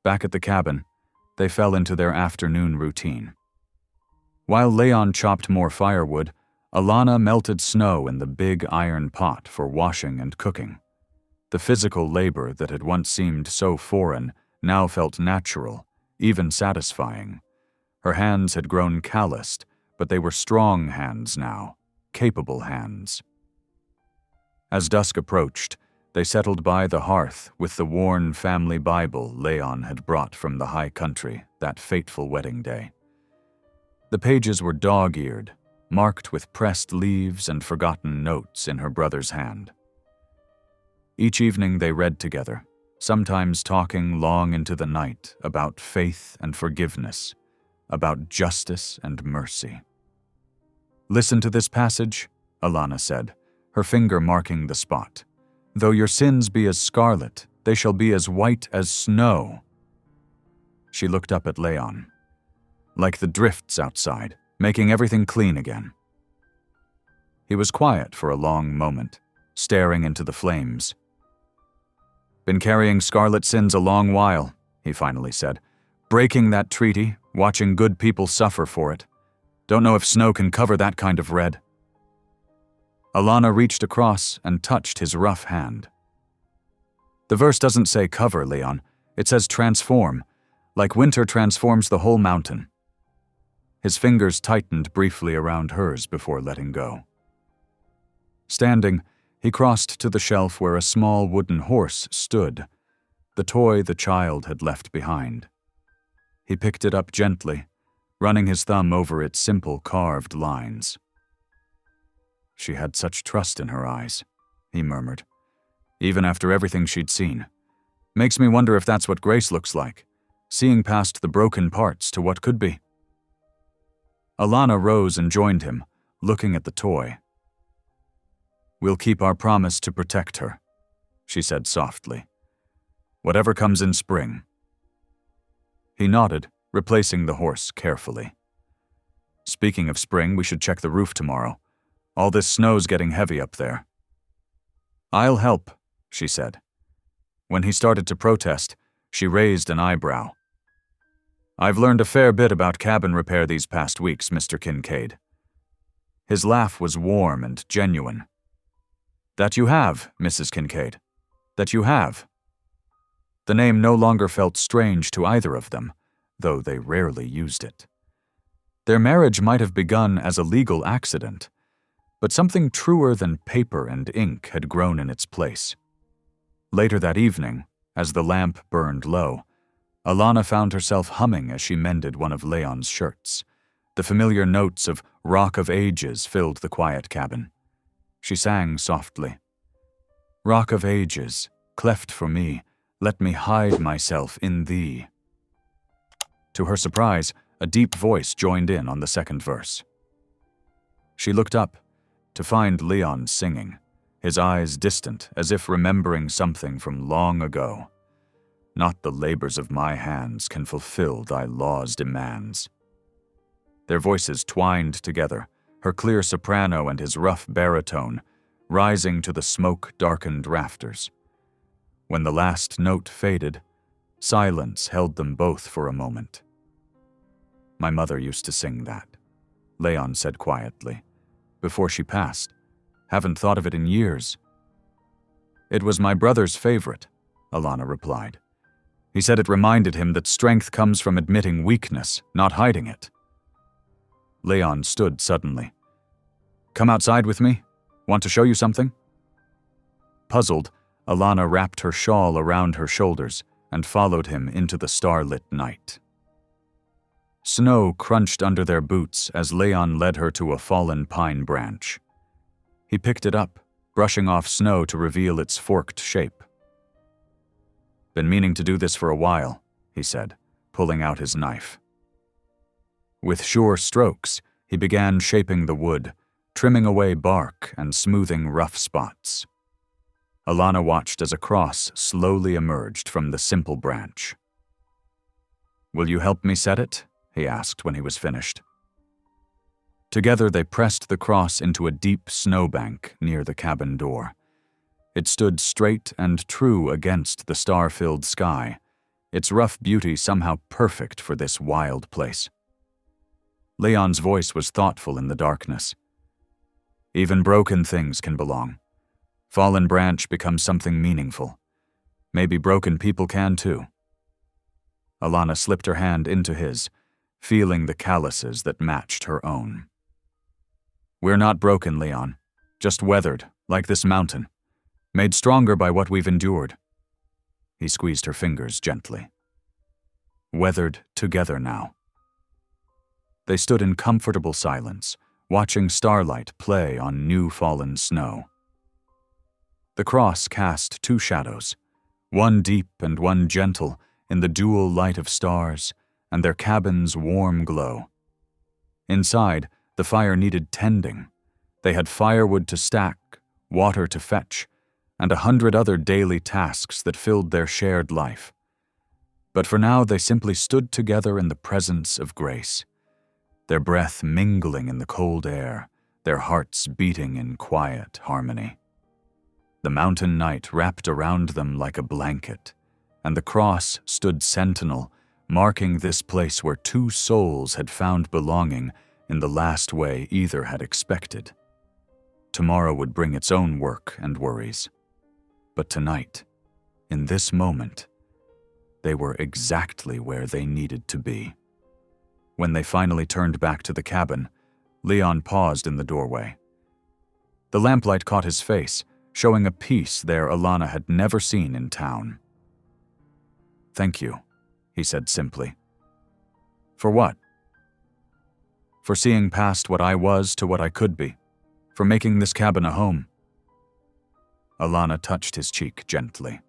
Back at the cabin, they fell into their afternoon routine. While Leon chopped more firewood, Alana melted snow in the big iron pot for washing and cooking. The physical labor that had once seemed so foreign now felt natural, even satisfying. Her hands had grown calloused, but they were strong hands now, capable hands. As dusk approached, they settled by the hearth with the worn family Bible Leon had brought from the high country that fateful wedding day. The pages were dog-eared, marked with pressed leaves and forgotten notes in her brother's hand. Each evening they read together, sometimes talking long into the night about faith and forgiveness, about justice and mercy. "Listen to this passage," Alana said, her finger marking the spot. "Though your sins be as scarlet, they shall be as white as snow." She looked up at Leon. "Like the drifts outside, making everything clean again." He was quiet for a long moment, staring into the flames. "Been carrying scarlet sins a long while," he finally said. "Breaking that treaty, watching good people suffer for it. Don't know if snow can cover that kind of red." Alana reached across and touched his rough hand. "The verse doesn't say cover, Leon. It says transform, like winter transforms the whole mountain." His fingers tightened briefly around hers before letting go. Standing, he crossed to the shelf where a small wooden horse stood, the toy the child had left behind. He picked it up gently, running his thumb over its simple carved lines. She had such trust in her eyes, he murmured, even after everything she'd seen. Makes me wonder if that's what grace looks like, seeing past the broken parts to what could be. Alana rose and joined him, looking at the toy. "We'll keep our promise to protect her," she said softly. "Whatever comes in spring." He nodded, replacing the horse carefully. "Speaking of spring, we should check the roof tomorrow. All this snow's getting heavy up there." "I'll help," she said. When he started to protest, she raised an eyebrow. "I've learned a fair bit about cabin repair these past weeks, Mr. Kincaid." His laugh was warm and genuine. "That you have, Mrs. Kincaid. That you have." The name no longer felt strange to either of them, though they rarely used it. Their marriage might have begun as a legal accident, but something truer than paper and ink had grown in its place. Later that evening, as the lamp burned low, Alana found herself humming as she mended one of Leon's shirts. The familiar notes of Rock of Ages filled the quiet cabin. She sang softly, "Rock of Ages, cleft for me, let me hide myself in thee." To her surprise, a deep voice joined in on the second verse. She looked up to find Leon singing, his eyes distant as if remembering something from long ago. "Not the labors of my hands can fulfill thy law's demands." Their voices twined together, her clear soprano and his rough baritone, rising to the smoke-darkened rafters. When the last note faded, silence held them both for a moment. "My mother used to sing that," Leon said quietly, "before she passed. Haven't thought of it in years." "It was my brother's favorite," Alana replied. "He said it reminded him that strength comes from admitting weakness, not hiding it." Leon stood suddenly. "Come outside with me? Want to show you something?" Puzzled, Alana wrapped her shawl around her shoulders and followed him into the starlit night. Snow crunched under their boots as Leon led her to a fallen pine branch. He picked it up, brushing off snow to reveal its forked shape. "Been meaning to do this for a while," he said, pulling out his knife. With sure strokes, he began shaping the wood, trimming away bark and smoothing rough spots. Alana watched as a cross slowly emerged from the simple branch. "Will you help me set it?" he asked when he was finished. Together they pressed the cross into a deep snowbank near the cabin door. It stood straight and true against the star-filled sky, its rough beauty somehow perfect for this wild place. Leon's voice was thoughtful in the darkness. "Even broken things can belong. Fallen branch becomes something meaningful. Maybe broken people can too." Alana slipped her hand into his, feeling the calluses that matched her own. "We're not broken, Leon. Just weathered, like this mountain. Made stronger by what we've endured." He squeezed her fingers gently. "Weathered together now." They stood in comfortable silence, watching starlight play on new fallen snow. The cross cast two shadows, one deep and one gentle, in the dual light of stars and their cabin's warm glow. Inside, the fire needed tending. They had firewood to stack, water to fetch, and 100 other daily tasks that filled their shared life. But for now they simply stood together in the presence of grace, their breath mingling in the cold air, their hearts beating in quiet harmony. The mountain night wrapped around them like a blanket, and the cross stood sentinel, marking this place where two souls had found belonging in the last way either had expected. Tomorrow would bring its own work and worries. But tonight, in this moment, they were exactly where they needed to be. When they finally turned back to the cabin, Leon paused in the doorway. The lamplight caught his face, showing a peace there Alana had never seen in town. "Thank you," he said simply. "For what?" "For seeing past what I was to what I could be. For making this cabin a home." Alana touched his cheek gently.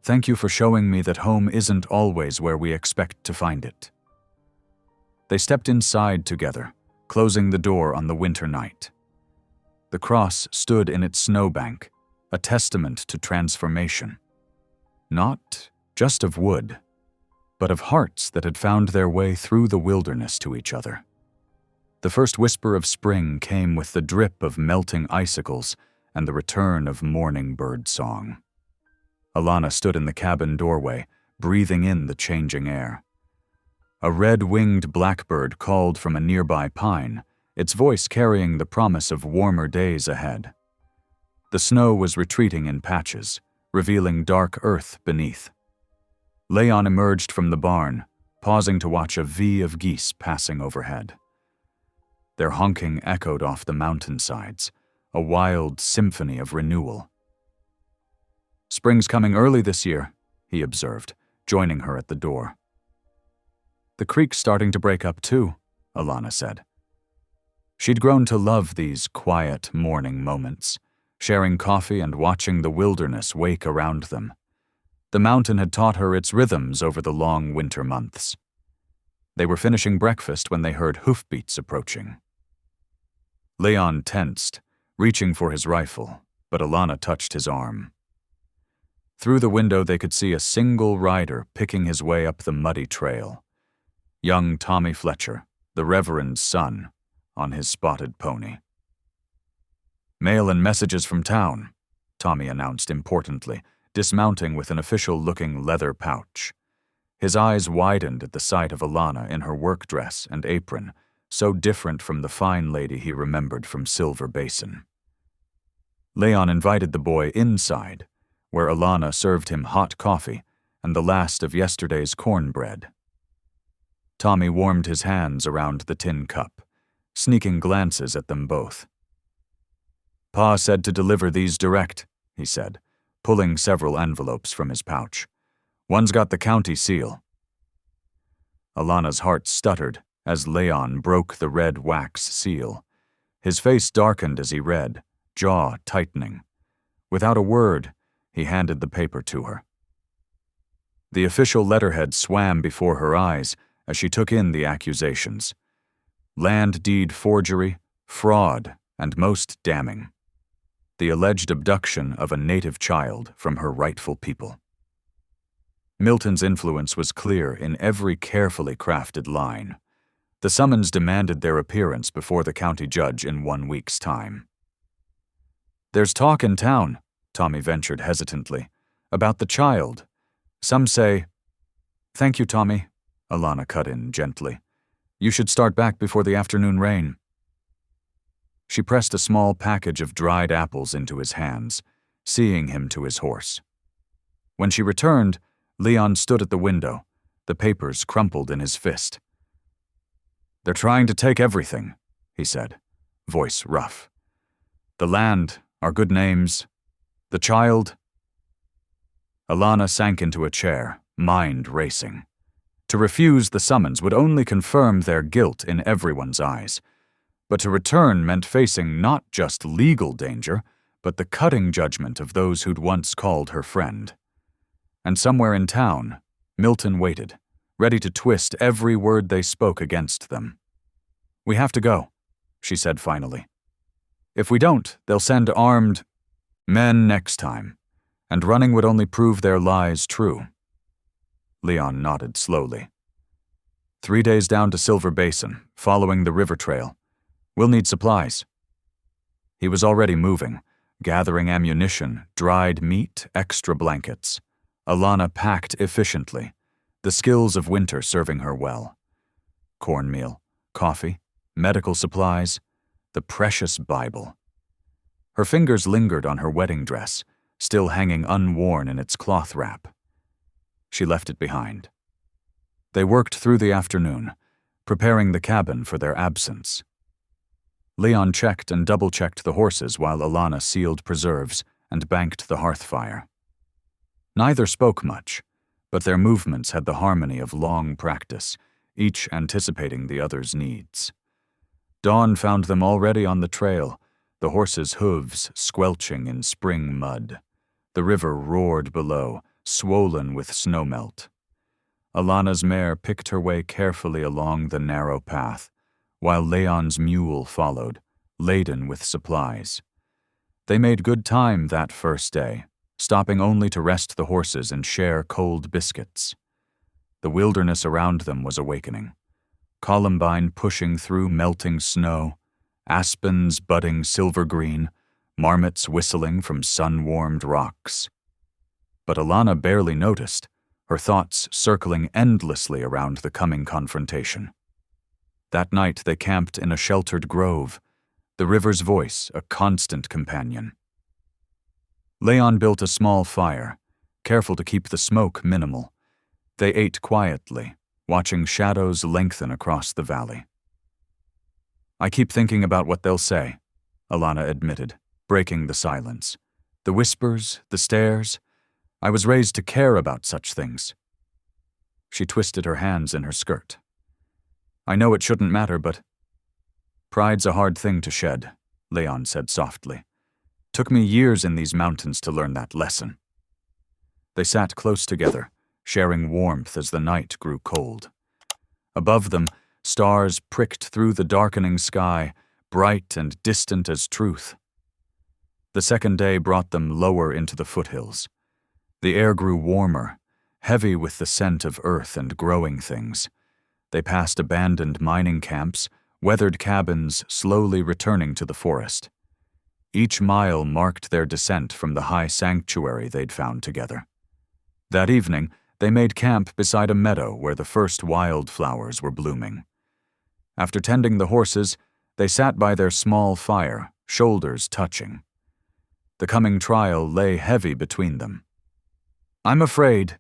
"Thank you for showing me that home isn't always where we expect to find it." They stepped inside together, closing the door on the winter night. The cross stood in its snowbank, a testament to transformation. Not just of wood, but of hearts that had found their way through the wilderness to each other. The first whisper of spring came with the drip of melting icicles and the return of morning bird song. Alana stood in the cabin doorway, breathing in the changing air. A red-winged blackbird called from a nearby pine, its voice carrying the promise of warmer days ahead. The snow was retreating in patches, revealing dark earth beneath. Leon emerged from the barn, pausing to watch a V of geese passing overhead. Their honking echoed off the mountainsides, a wild symphony of renewal. "Spring's coming early this year," he observed, joining her at the door. "The creek's starting to break up too," Alana said. She'd grown to love these quiet morning moments, sharing coffee and watching the wilderness wake around them. The mountain had taught her its rhythms over the long winter months. They were finishing breakfast when they heard hoofbeats approaching. Leon tensed, reaching for his rifle, but Alana touched his arm. Through the window they could see a single rider picking his way up the muddy trail. Young Tommy Fletcher, the Reverend's son, on his spotted pony. "Mail and messages from town," Tommy announced importantly, dismounting with an official-looking leather pouch. His eyes widened at the sight of Alana in her work dress and apron, so different from the fine lady he remembered from Silver Basin. Leon invited the boy inside, where Alana served him hot coffee and the last of yesterday's cornbread. Tommy warmed his hands around the tin cup, sneaking glances at them both. "Pa said to deliver these direct," he said, pulling several envelopes from his pouch. "One's got the county seal." Alana's heart stuttered as Leon broke the red wax seal. His face darkened as he read, jaw tightening. Without a word, he handed the paper to her. The official letterhead swam before her eyes as she took in the accusations. Land deed forgery, fraud, and most damning, the alleged abduction of a native child from her rightful people. Milton's influence was clear in every carefully crafted line. The summons demanded their appearance before the county judge in 1 week's time. "There's talk in town," Tommy ventured hesitantly, "about the child. Some say—" "Thank you, Tommy," Alana cut in gently. "You should start back before the afternoon rain." She pressed a small package of dried apples into his hands, seeing him to his horse. When she returned, Leon stood at the window, the papers crumpled in his fist. "They're trying to take everything," he said, voice rough. "The land, our good names, the child." Alana sank into a chair, mind racing. To refuse the summons would only confirm their guilt in everyone's eyes, but to return meant facing not just legal danger, but the cutting judgment of those who'd once called her friend. And somewhere in town, Milton waited, ready to twist every word they spoke against them. "We have to go," she said finally. "If we don't, they'll send armed men next time, and running would only prove their lies true." Leon nodded slowly. 3 days down to Silver Basin, following the river trail. We'll need supplies." He was already moving, gathering ammunition, dried meat, extra blankets. Alana packed efficiently, the skills of winter serving her well. Cornmeal, coffee, medical supplies, the precious Bible. Her fingers lingered on her wedding dress, still hanging unworn in its cloth wrap. She left it behind. They worked through the afternoon, preparing the cabin for their absence. Leon checked and double-checked the horses while Alana sealed preserves and banked the hearth fire. Neither spoke much, but their movements had the harmony of long practice, each anticipating the other's needs. Dawn found them already on the trail, the horses' hooves squelching in spring mud. The river roared below, swollen with snowmelt. Alana's mare picked her way carefully along the narrow path, while Leon's mule followed, laden with supplies. They made good time that first day, stopping only to rest the horses and share cold biscuits. The wilderness around them was awakening. Columbine pushing through melting snow, aspens budding silver green, marmots whistling from sun-warmed rocks. But Alana barely noticed, her thoughts circling endlessly around the coming confrontation. That night they camped in a sheltered grove, the river's voice a constant companion. Leon built a small fire, careful to keep the smoke minimal. They ate quietly, watching shadows lengthen across the valley. I keep thinking about what they'll say, Alana admitted, breaking the silence. The whispers, the stares. I was raised to care about such things. She twisted her hands in her skirt. I know it shouldn't matter, but pride's a hard thing to shed, Leon said softly. Took me years in these mountains to learn that lesson. They sat close together, sharing warmth as the night grew cold. Above them, stars pricked through the darkening sky, bright and distant as truth. The second day brought them lower into the foothills. The air grew warmer, heavy with the scent of earth and growing things. They passed abandoned mining camps, weathered cabins slowly returning to the forest. Each mile marked their descent from the high sanctuary they'd found together. That evening, they made camp beside a meadow where the first wildflowers were blooming. After tending the horses, they sat by their small fire, shoulders touching. The coming trial lay heavy between them. I'm afraid,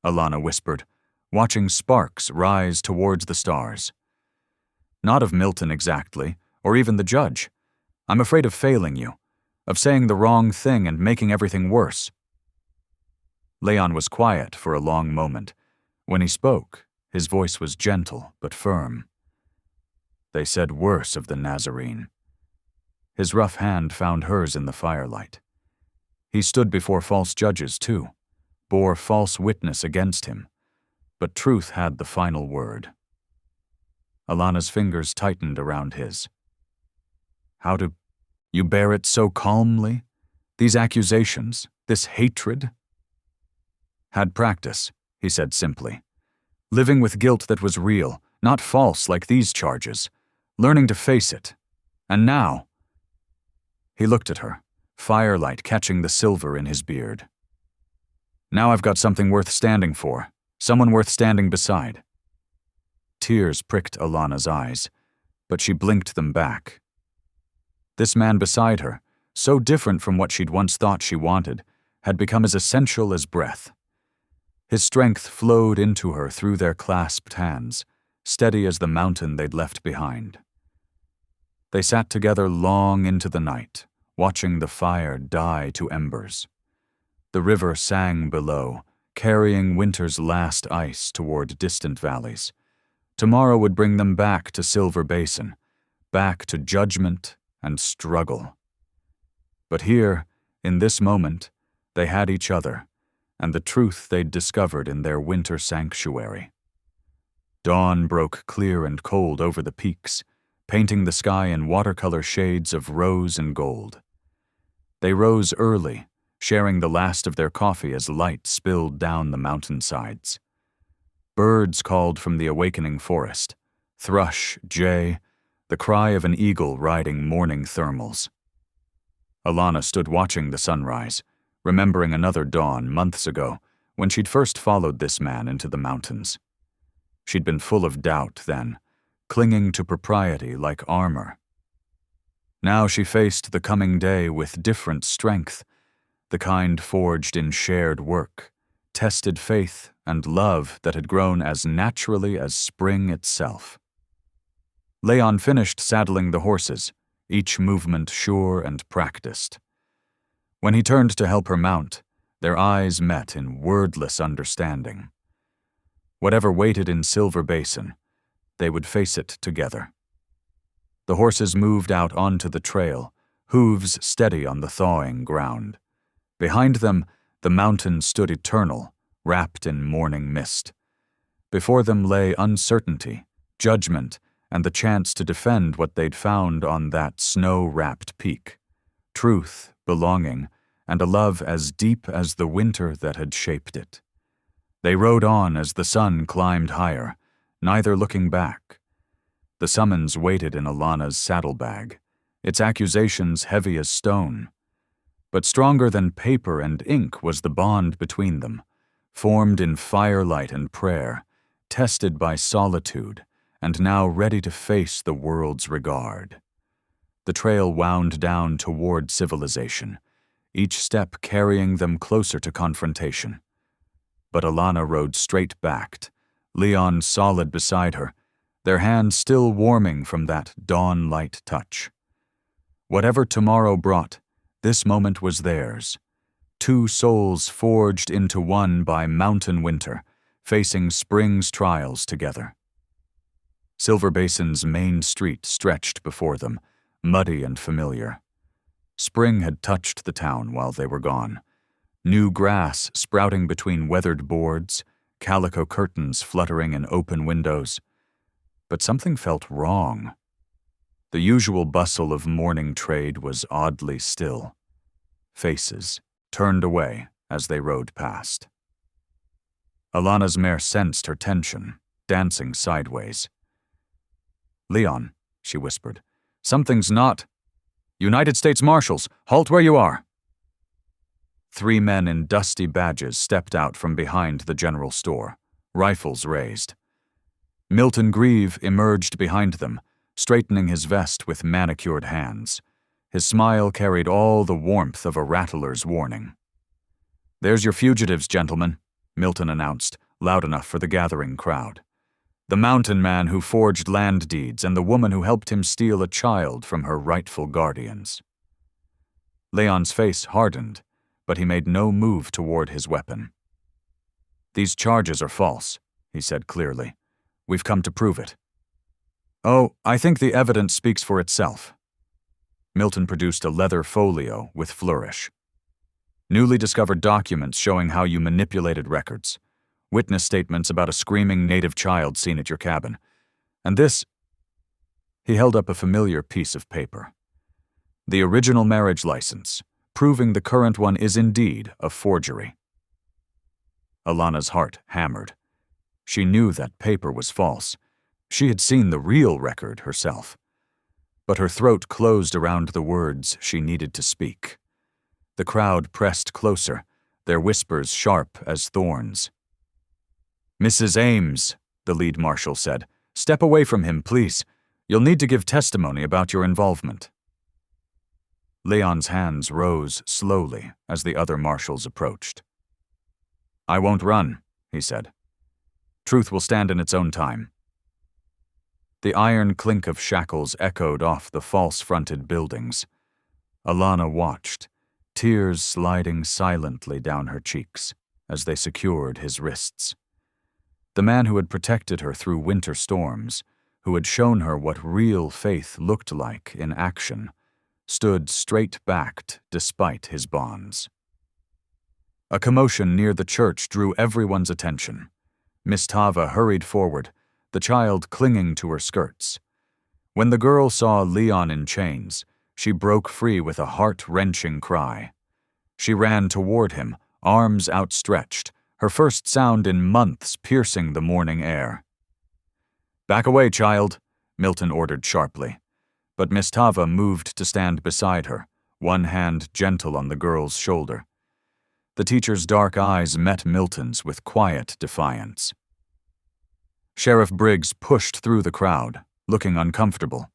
Alana whispered, watching sparks rise towards the stars. Not of Milton exactly, or even the judge. I'm afraid of failing you, of saying the wrong thing and making everything worse. Leon was quiet for a long moment. When he spoke, his voice was gentle but firm. They said worse of the Nazarene. His rough hand found hers in the firelight. He stood before false judges, too, bore false witness against him, but truth had the final word. Alana's fingers tightened around his. How do you bear it so calmly? These accusations, this hatred? Had practice, he said simply. Living with guilt that was real, not false like these charges. Learning to face it. And now... He looked at her, firelight catching the silver in his beard. Now I've got something worth standing for, someone worth standing beside. Tears pricked Alana's eyes, but she blinked them back. This man beside her, so different from what she'd once thought she wanted, had become as essential as breath. His strength flowed into her through their clasped hands, steady as the mountain they'd left behind. They sat together long into the night, watching the fire die to embers. The river sang below, carrying winter's last ice toward distant valleys. Tomorrow would bring them back to Silver Basin, back to judgment and struggle. But here, in this moment, they had each other, and the truth they'd discovered in their winter sanctuary. Dawn broke clear and cold over the peaks, painting the sky in watercolor shades of rose and gold. They rose early, sharing the last of their coffee as light spilled down the mountainsides. Birds called from the awakening forest, thrush, jay, the cry of an eagle riding morning thermals. Alana stood watching the sunrise, remembering another dawn months ago when she'd first followed this man into the mountains. She'd been full of doubt then, clinging to propriety like armor. Now she faced the coming day with different strength, the kind forged in shared work, tested faith and love that had grown as naturally as spring itself. Leon finished saddling the horses, each movement sure and practiced. When he turned to help her mount, their eyes met in wordless understanding. Whatever waited in Silver Basin, they would face it together. The horses moved out onto the trail, hooves steady on the thawing ground. Behind them, the mountain stood eternal, wrapped in morning mist. Before them lay uncertainty, judgment, and the chance to defend what they'd found on that snow-wrapped peak. Truth, belonging, and a love as deep as the winter that had shaped it. They rode on as the sun climbed higher, neither looking back. The summons waited in Alana's saddlebag, its accusations heavy as stone. But stronger than paper and ink was the bond between them, formed in firelight and prayer, tested by solitude, and now ready to face the world's regard. The trail wound down toward civilization, each step carrying them closer to confrontation. But Alana rode straight-backed, Leon solid beside her, their hands still warming from that dawn-light touch. Whatever tomorrow brought, this moment was theirs. Two souls forged into one by mountain winter, facing spring's trials together. Silver Basin's main street stretched before them, muddy and familiar. Spring had touched the town while they were gone. New grass sprouting between weathered boards, calico curtains fluttering in open windows. But something felt wrong. The usual bustle of morning trade was oddly still. Faces turned away as they rode past. Alana's mare sensed her tension, dancing sideways. "Leon," she whispered, "something's not. United States Marshals, halt where you are." 3 men in dusty badges stepped out from behind the general store, rifles raised. Milton Grieve emerged behind them, straightening his vest with manicured hands. His smile carried all the warmth of a rattler's warning. "There's your fugitives, gentlemen," Milton announced, loud enough for the gathering crowd. "The mountain man who forged land deeds and the woman who helped him steal a child from her rightful guardians." Leon's face hardened, but he made no move toward his weapon. "These charges are false," he said clearly. "We've come to prove it." "Oh, I think the evidence speaks for itself." Milton produced a leather folio with flourish. "Newly discovered documents showing how you manipulated records. Witness statements about a screaming native child seen at your cabin. And this—" He held up a familiar piece of paper. "The original marriage license, proving the current one is indeed a forgery." Alana's heart hammered. She knew that paper was false. She had seen the real record herself. But her throat closed around the words she needed to speak. The crowd pressed closer, their whispers sharp as thorns. "Mrs. Ames," the lead marshal said, "step away from him, please. You'll need to give testimony about your involvement." Leon's hands rose slowly as the other marshals approached. "I won't run," he said. "Truth will stand in its own time." The iron clink of shackles echoed off the false-fronted buildings. Alana watched, tears sliding silently down her cheeks as they secured his wrists. The man who had protected her through winter storms, who had shown her what real faith looked like in action, stood straight-backed despite his bonds. A commotion near the church drew everyone's attention. Miss Tava hurried forward, the child clinging to her skirts. When the girl saw Leon in chains, she broke free with a heart-wrenching cry. She ran toward him, arms outstretched, her first sound in months piercing the morning air. "Back away, child," Milton ordered sharply. But Miss Tava moved to stand beside her, one hand gentle on the girl's shoulder. The teacher's dark eyes met Milton's with quiet defiance. Sheriff Briggs pushed through the crowd, looking uncomfortable.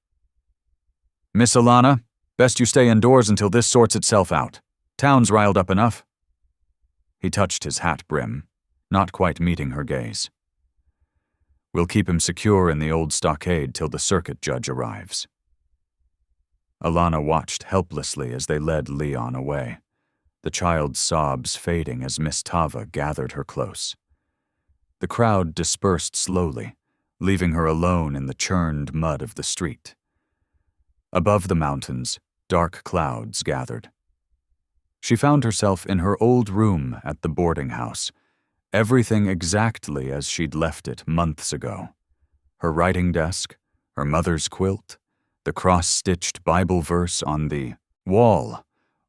"Miss Alana, best you stay indoors until this sorts itself out. Town's riled up enough." He touched his hat brim, not quite meeting her gaze. "We'll keep him secure in the old stockade till the circuit judge arrives." Alana watched helplessly as they led Leon away, the child's sobs fading as Miss Tava gathered her close. The crowd dispersed slowly, leaving her alone in the churned mud of the street. Above the mountains, dark clouds gathered. She found herself in her old room at the boarding house, everything exactly as she'd left it months ago. Her writing desk, her mother's quilt, the cross-stitched Bible verse on the wall,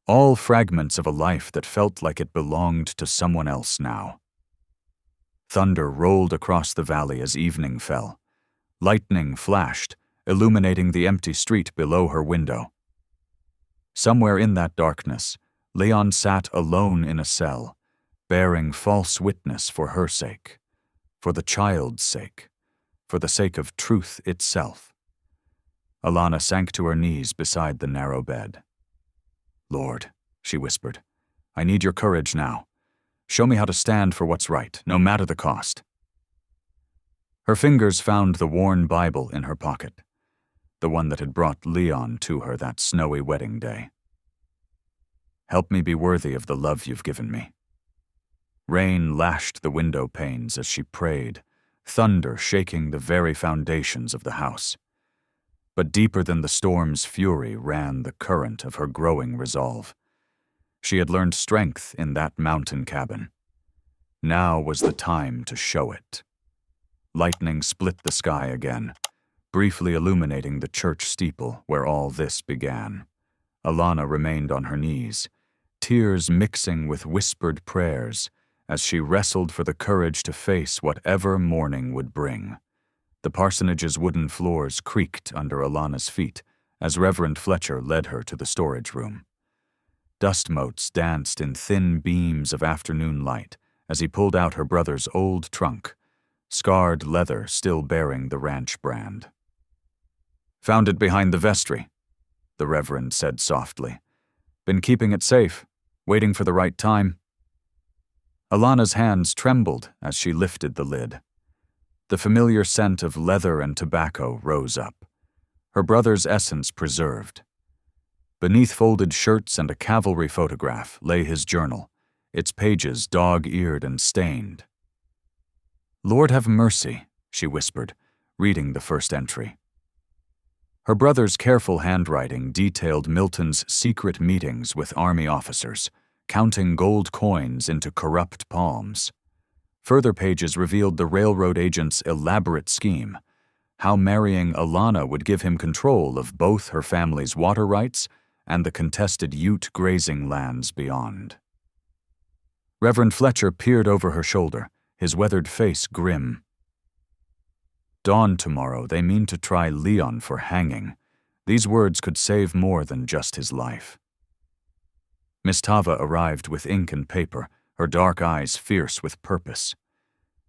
all fragments of a life that felt like it belonged to someone else now. Thunder rolled across the valley as evening fell. Lightning flashed, illuminating the empty street below her window. Somewhere in that darkness, Leon sat alone in a cell, bearing false witness for her sake, for the child's sake, for the sake of truth itself. Alana sank to her knees beside the narrow bed. "Lord," she whispered, "I need your courage now. Show me how to stand for what's right, no matter the cost." Her fingers found the worn Bible in her pocket, the one that had brought Leon to her that snowy wedding day. Help me be worthy of the love you've given me. Rain lashed the window panes as she prayed, thunder shaking the very foundations of the house. But deeper than the storm's fury ran the current of her growing resolve. She had learned strength in that mountain cabin. Now was the time to show it. Lightning split the sky again, briefly illuminating the church steeple where all this began. Alana remained on her knees, tears mixing with whispered prayers as she wrestled for the courage to face whatever morning would bring. The parsonage's wooden floors creaked under Alana's feet as Reverend Fletcher led her to the storage room. Dust motes danced in thin beams of afternoon light as he pulled out her brother's old trunk, scarred leather still bearing the ranch brand. "Found it behind the vestry," the Reverend said softly. "Been keeping it safe, waiting for the right time." Alana's hands trembled as she lifted the lid. The familiar scent of leather and tobacco rose up, her brother's essence preserved. Beneath folded shirts and a cavalry photograph lay his journal, its pages dog-eared and stained. "Lord have mercy," she whispered, reading the first entry. Her brother's careful handwriting detailed Milton's secret meetings with army officers, counting gold coins into corrupt palms. Further pages revealed the railroad agent's elaborate scheme, how marrying Alana would give him control of both her family's water rights and the contested Ute grazing lands beyond. Reverend Fletcher peered over her shoulder, his weathered face grim. "Dawn tomorrow, they mean to try Leon for hanging. These words could save more than just his life." Miss Tava arrived with ink and paper, her dark eyes fierce with purpose.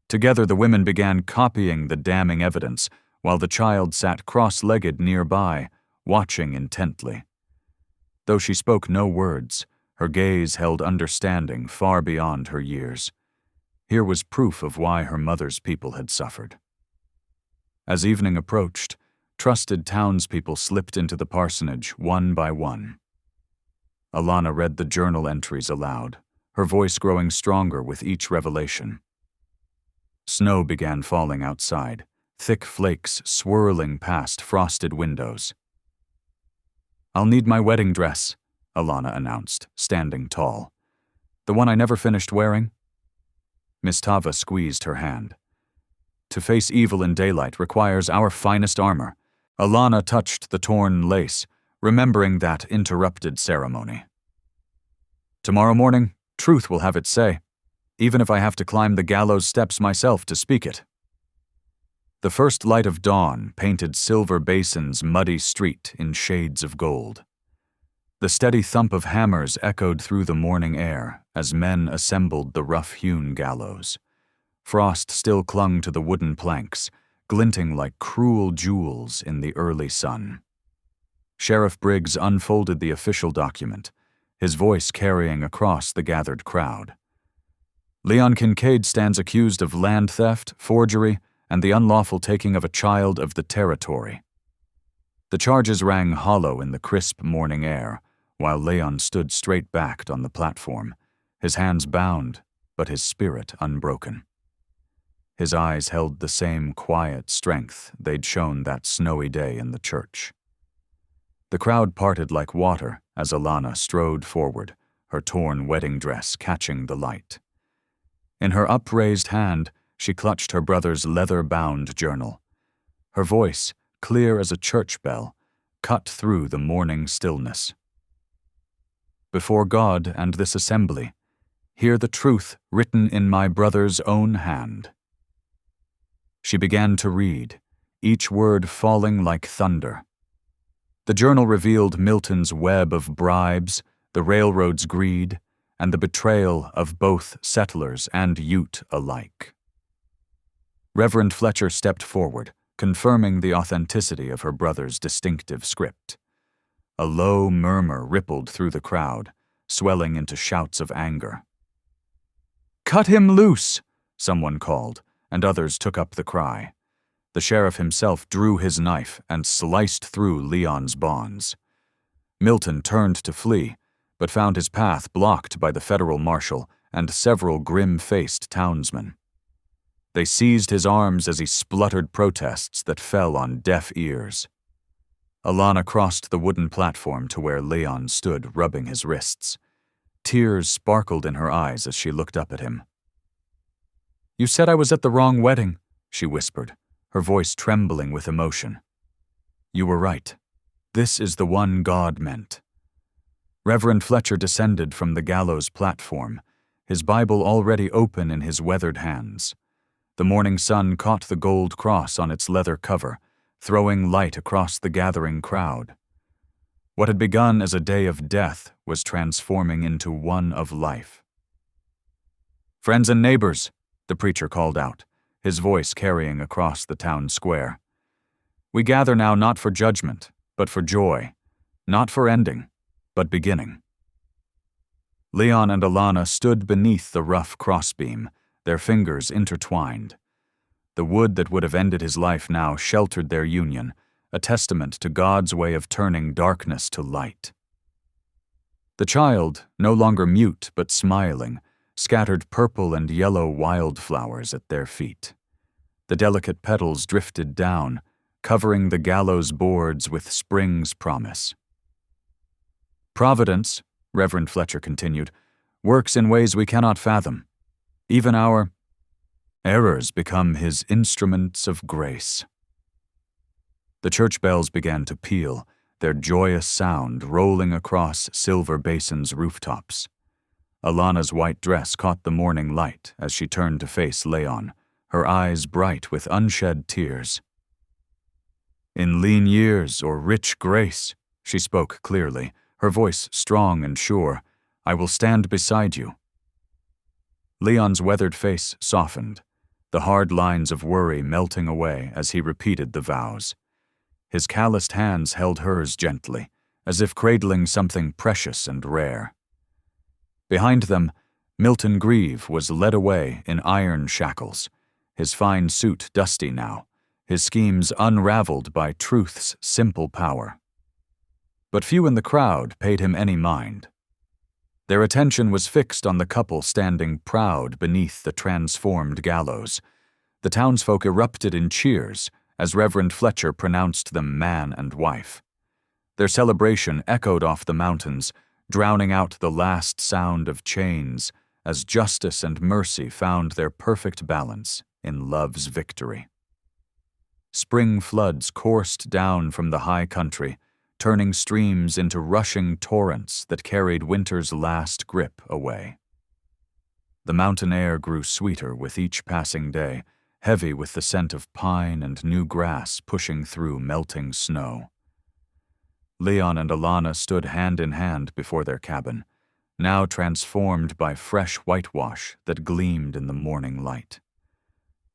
Together the women began copying the damning evidence, while the child sat cross-legged nearby, watching intently. Though she spoke no words, her gaze held understanding far beyond her years. Here was proof of why her mother's people had suffered. As evening approached, trusted townspeople slipped into the parsonage one by one. Alana read the journal entries aloud, her voice growing stronger with each revelation. Snow began falling outside, thick flakes swirling past frosted windows. "I'll need my wedding dress," Alana announced, standing tall. "The one I never finished wearing?" Miss Tava squeezed her hand. "To face evil in daylight requires our finest armor." Alana touched the torn lace, remembering that interrupted ceremony. "Tomorrow morning, truth will have its say, even if I have to climb the gallows steps myself to speak it." The first light of dawn painted Silver Basin's muddy street in shades of gold. The steady thump of hammers echoed through the morning air as men assembled the rough-hewn gallows. Frost still clung to the wooden planks, glinting like cruel jewels in the early sun. Sheriff Briggs unfolded the official document, his voice carrying across the gathered crowd. "Leon Kincaid stands accused of land theft, forgery, and the unlawful taking of a child of the territory." The charges rang hollow in the crisp morning air, while Leon stood straight-backed on the platform, his hands bound, but his spirit unbroken. His eyes held the same quiet strength they'd shown that snowy day in the church. The crowd parted like water as Alana strode forward, her torn wedding dress catching the light. In her upraised hand, she clutched her brother's leather-bound journal. Her voice, clear as a church bell, cut through the morning stillness. "Before God and this assembly, hear the truth written in my brother's own hand." She began to read, each word falling like thunder. The journal revealed Milton's web of bribes, the railroad's greed, and the betrayal of both settlers and Ute alike. Reverend Fletcher stepped forward, confirming the authenticity of her brother's distinctive script. A low murmur rippled through the crowd, swelling into shouts of anger. "Cut him loose!" someone called, and others took up the cry. The sheriff himself drew his knife and sliced through Leon's bonds. Milton turned to flee, but found his path blocked by the federal marshal and several grim-faced townsmen. They seized his arms as he spluttered protests that fell on deaf ears. Alana crossed the wooden platform to where Leon stood, rubbing his wrists. Tears sparkled in her eyes as she looked up at him. "You said I was at the wrong wedding," she whispered, her voice trembling with emotion. "You were right. This is the one God meant." Reverend Fletcher descended from the gallows platform, his Bible already open in his weathered hands. The morning sun caught the gold cross on its leather cover, throwing light across the gathering crowd. What had begun as a day of death was transforming into one of life. "Friends and neighbors," the preacher called out, his voice carrying across the town square. "We gather now not for judgment, but for joy, not for ending, but beginning." Leon and Alana stood beneath the rough crossbeam, their fingers intertwined. The wood that would have ended his life now sheltered their union, a testament to God's way of turning darkness to light. The child, no longer mute but smiling, scattered purple and yellow wildflowers at their feet. The delicate petals drifted down, covering the gallows boards with spring's promise. "Providence," Reverend Fletcher continued, "works in ways we cannot fathom. Even our errors become his instruments of grace." The church bells began to peal, their joyous sound rolling across Silver Basin's rooftops. Alana's white dress caught the morning light as she turned to face Leon, her eyes bright with unshed tears. "In lean years or rich grace," she spoke clearly, her voice strong and sure, "I will stand beside you." Leon's weathered face softened, the hard lines of worry melting away as he repeated the vows. His calloused hands held hers gently, as if cradling something precious and rare. Behind them, Milton Grieve was led away in iron shackles, his fine suit dusty now, his schemes unraveled by truth's simple power. But few in the crowd paid him any mind. Their attention was fixed on the couple standing proud beneath the transformed gallows. The townsfolk erupted in cheers as Reverend Fletcher pronounced them man and wife. Their celebration echoed off the mountains, drowning out the last sound of chains as justice and mercy found their perfect balance in love's victory. Spring floods coursed down from the high country, turning streams into rushing torrents that carried winter's last grip away. The mountain air grew sweeter with each passing day, heavy with the scent of pine and new grass pushing through melting snow. Leon and Alana stood hand in hand before their cabin, now transformed by fresh whitewash that gleamed in the morning light.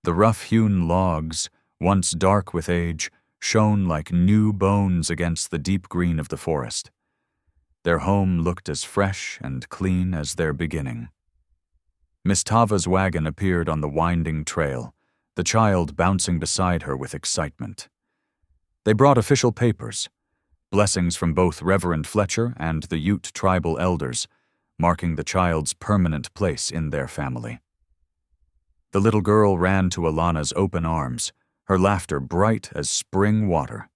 The rough-hewn logs, once dark with age, shone like new bones against the deep green of the forest. Their home looked as fresh and clean as their beginning. Miss Tava's wagon appeared on the winding trail, the child bouncing beside her with excitement. They brought official papers, blessings from both Reverend Fletcher and the Ute tribal elders, marking the child's permanent place in their family. The little girl ran to Alana's open arms, her laughter bright as spring water.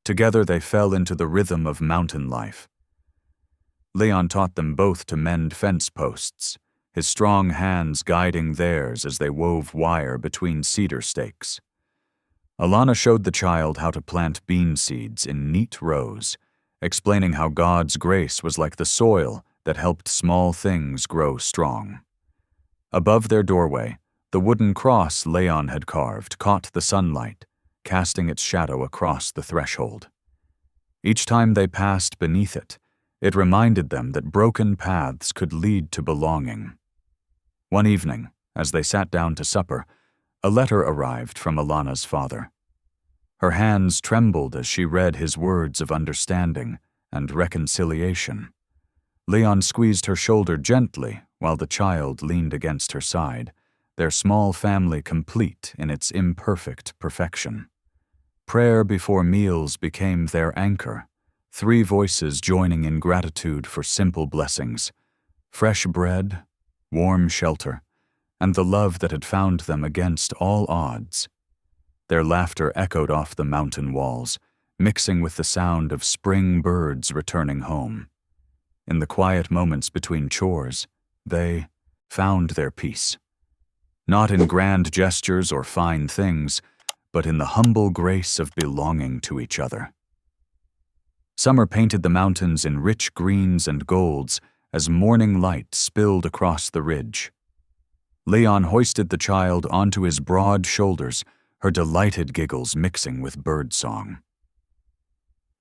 Together they fell into the rhythm of mountain life. Leon taught them both to mend fence posts, his strong hands guiding theirs as they wove wire between cedar stakes. Alana showed the child how to plant bean seeds in neat rows, explaining how God's grace was like the soil that helped small things grow strong. Above their doorway, the wooden cross Leon had carved caught the sunlight, casting its shadow across the threshold. Each time they passed beneath it, it reminded them that broken paths could lead to belonging. One evening, as they sat down to supper, a letter arrived from Alana's father. Her hands trembled as she read his words of understanding and reconciliation. Leon squeezed her shoulder gently while the child leaned against her side, their small family complete in its imperfect perfection. Prayer before meals became their anchor, 3 voices joining in gratitude for simple blessings: fresh bread, warm shelter, and the love that had found them against all odds. Their laughter echoed off the mountain walls, mixing with the sound of spring birds returning home. In the quiet moments between chores, they found their peace. Not in grand gestures or fine things, but in the humble grace of belonging to each other. Summer painted the mountains in rich greens and golds as morning light spilled across the ridge. Leon hoisted the child onto his broad shoulders, her delighted giggles mixing with bird song.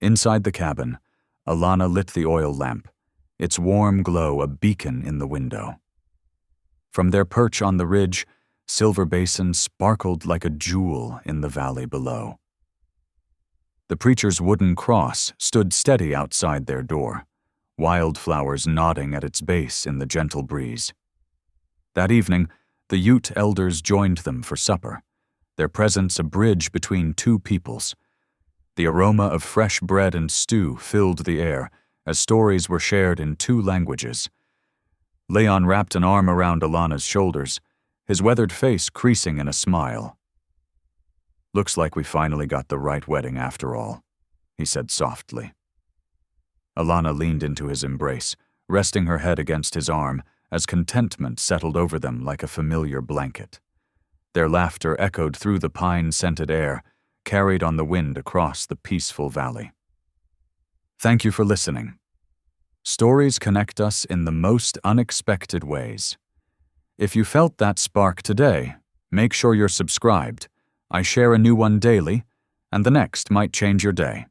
Inside the cabin, Alana lit the oil lamp, its warm glow a beacon in the window. From their perch on the ridge, Silver Basin sparkled like a jewel in the valley below. The preacher's wooden cross stood steady outside their door, wildflowers nodding at its base in the gentle breeze. That evening, the Ute elders joined them for supper, their presence a bridge between 2 peoples. The aroma of fresh bread and stew filled the air as stories were shared in 2 languages. Leon wrapped an arm around Alana's shoulders, his weathered face creasing in a smile. "Looks like we finally got the right wedding after all," he said softly. Alana leaned into his embrace, resting her head against his arm as contentment settled over them like a familiar blanket. Their laughter echoed through the pine-scented air, carried on the wind across the peaceful valley. Thank you for listening. Stories connect us in the most unexpected ways. If you felt that spark today, make sure you're subscribed. I share a new one daily, and the next might change your day.